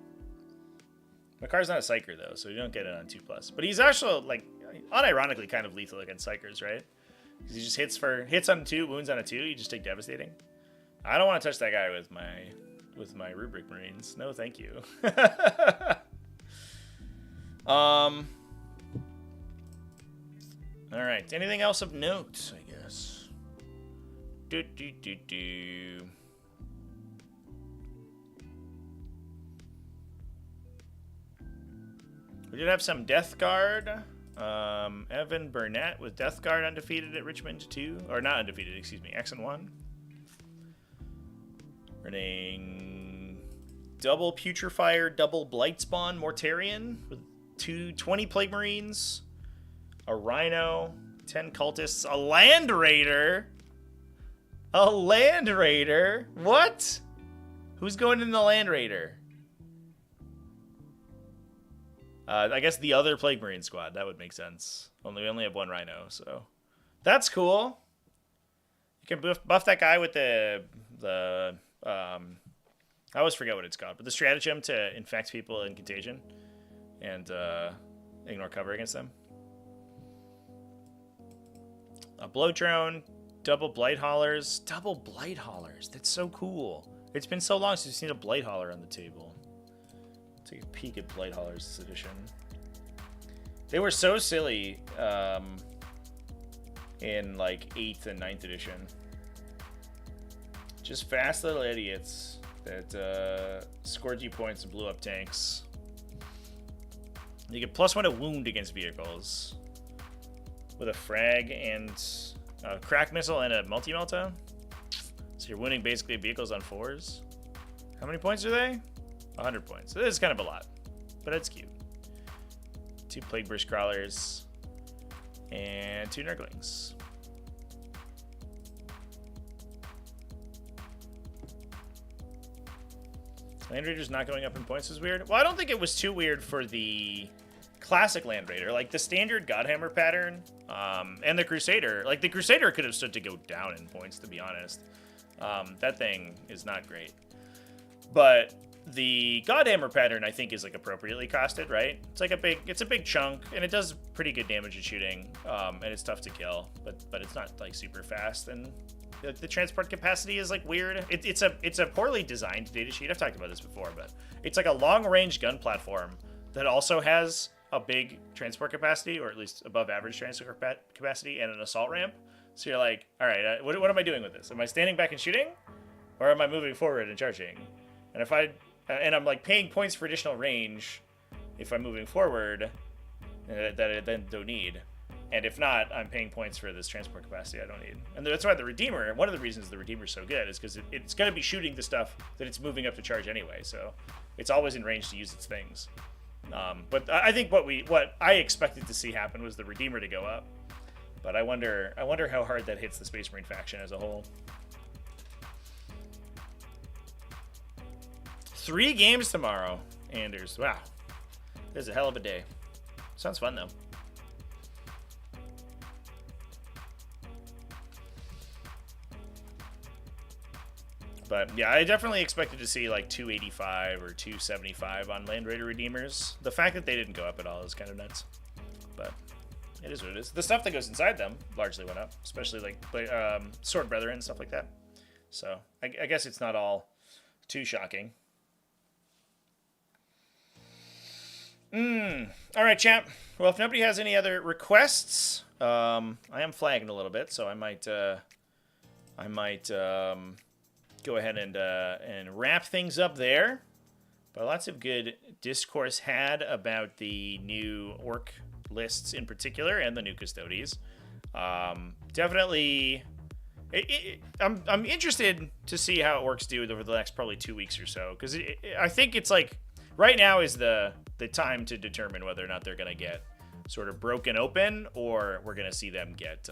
Makari's not a psyker though, so you don't get it on 2+. But he's actually like unironically kind of lethal against psykers, right? Because he just hits on 2, wounds on a 2. You just take devastating. I don't want to touch that guy with my Rubric Marines. No, thank you. All All right. Anything else of note, I guess? Do. We did have some Death Guard. Evan Burnett with Death Guard undefeated at Richmond 2. Or not undefeated, excuse me. X and 1. Running double Putrefier, double Blightspawn Mortarion with 20 Plague Marines, a Rhino, 10 Cultists, a Land Raider. A Land Raider? What? Who's going in the Land Raider? I guess the other Plague Marine squad. That would make sense. We only have one Rhino, so that's cool. You can buff that guy with the I always forget what it's called, but the stratagem to infect people in contagion and ignore cover against them. A blow drone, double blight haulers, That's so cool. It's been so long since we've seen a blight hauler on the table. Take a peek at Blight Haulers this edition. They were so silly in like 8th and 9th edition. Just fast little idiots that scored you points and blew up tanks. You get +1 to wound against vehicles with a frag and a crack missile and a multi-melta. So you're wounding basically vehicles on 4s. How many points are they? 100 points. So this is kind of a lot, but it's cute. 2 Plague Burst Crawlers and 2 Nurglings. Land Raider's not going up in points is weird. Well, I don't think it was too weird for the classic Land Raider. Like the standard Godhammer pattern and the Crusader. Like the Crusader could have stood to go down in points, to be honest. That thing is not great. But the Godhammer pattern, I think, is like appropriately costed, right? It's like a big chunk, and it does pretty good damage at shooting, and it's tough to kill, but it's not like super fast. And the transport capacity is like weird. It's a poorly designed datasheet. I've talked about this before, but it's like a long-range gun platform that also has a big transport capacity, or at least above average transport capacity, and an assault ramp. So you're like, all right, what am I doing with this? Am I standing back and shooting, or am I moving forward and charging? And I'm like paying points for additional range if I'm moving forward that I then don't need. And if not, I'm paying points for this transport capacity I don't need. And that's why the Redeemer, one of the reasons the Redeemer's so good is because it's going to be shooting the stuff that it's moving up to charge anyway. So it's always in range to use its things. But I think what I expected to see happen was the Redeemer to go up. But I wonder how hard that hits the Space Marine faction as a whole. 3 games tomorrow, Anders. Wow. This is a hell of a day. Sounds fun, though. But, yeah, I definitely expected to see, like, 285 or 275 on Land Raider Redeemers. The fact that they didn't go up at all is kind of nuts. But it is what it is. The stuff that goes inside them largely went up, especially, like, Sword Brethren and stuff like that. So, I guess it's not all too shocking. All right, champ. Well, if nobody has any other requests, I am flagging a little bit, so I might go ahead and wrap things up there. But lots of good discourse had about the new Orc lists in particular and the new Custodes. Definitely, I'm interested to see how Orcs do over the next probably 2 weeks or so, because I think it's like right now is the time to determine whether or not they're going to get sort of broken open, or we're going to see them get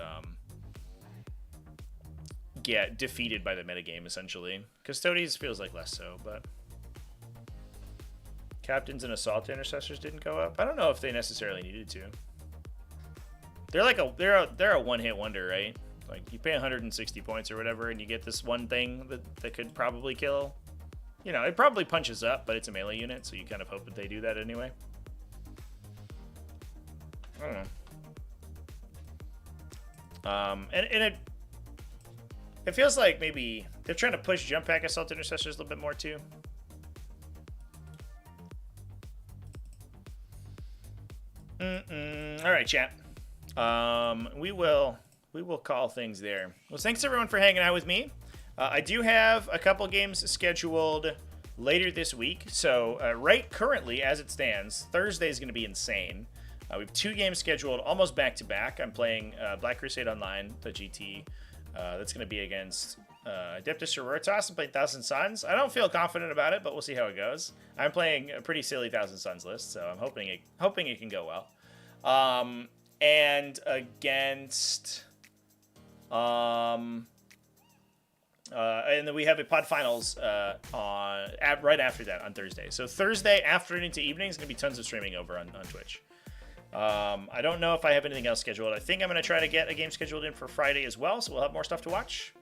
defeated by the metagame, essentially. Custodes feels like less so, but Captains and Assault Intercessors didn't go up. I don't know if they necessarily needed to. They're a one-hit wonder, right? Like, you pay 160 points or whatever, and you get this one thing that could probably kill. You know, it probably punches up, but it's a melee unit, so you kind of hope that they do that anyway. I don't know. And it feels like maybe they're trying to push Jump Pack Assault Intercessors a little bit more, too. All right, chat. We will call things there. Well, thanks everyone for hanging out with me. I do have a couple games scheduled later this week. So currently, as it stands, Thursday is going to be insane. We have 2 games scheduled almost back to back. I'm playing Black Crusade Online, the GT. That's going to be against Adeptus Sororitas. I'm playing Thousand Suns. I don't feel confident about it, but we'll see how it goes. I'm playing a pretty silly Thousand Suns list, so I'm hoping it can go well. And against and then we have a pod finals right after that on Thursday. So Thursday afternoon to evening is going to be tons of streaming over on Twitch. I don't know if I have anything else scheduled. I think I'm going to try to get a game scheduled in for Friday as well, so we'll have more stuff to watch.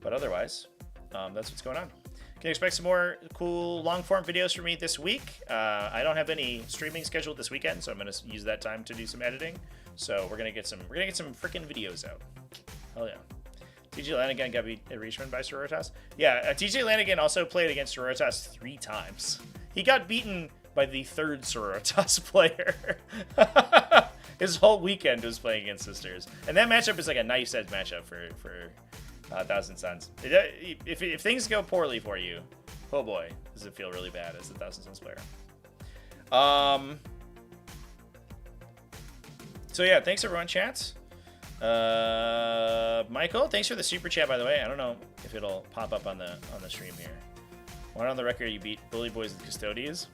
But otherwise, that's what's going on. You can expect some more cool long-form videos from me this week. I don't have any streaming scheduled this weekend, so I'm going to use that time to do some editing. So we're gonna get some freaking videos out. Hell yeah. TJ Lanigan got beat at Richmond by Sororitas. Yeah, TJ Lanigan also played against Sororitas 3 times. He got beaten by the 3rd Sororitas player. His whole weekend was playing against Sisters. And that matchup is like a nice edge matchup for Thousand Suns. If things go poorly for you, oh boy, does it feel really bad as a Thousand Suns player. So yeah, thanks everyone, chat. Michael, thanks for the super chat, by the way. I don't know if it'll pop up on the stream here. One on the record, you beat Bully Boys and Custodes.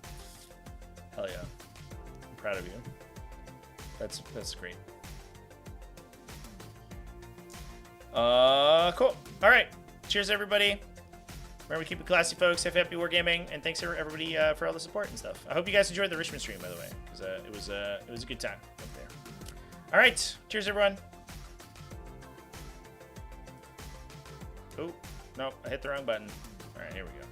Hell yeah, I'm proud of you. That's great. Cool. All right, cheers everybody. Remember to keep it classy, folks. Have happy wargaming, and thanks for everybody for all the support and stuff. I hope you guys enjoyed the Richmond stream, by the way. It was a good time up there. All right, cheers everyone. Oh, no, I hit the wrong button. All right, here we go.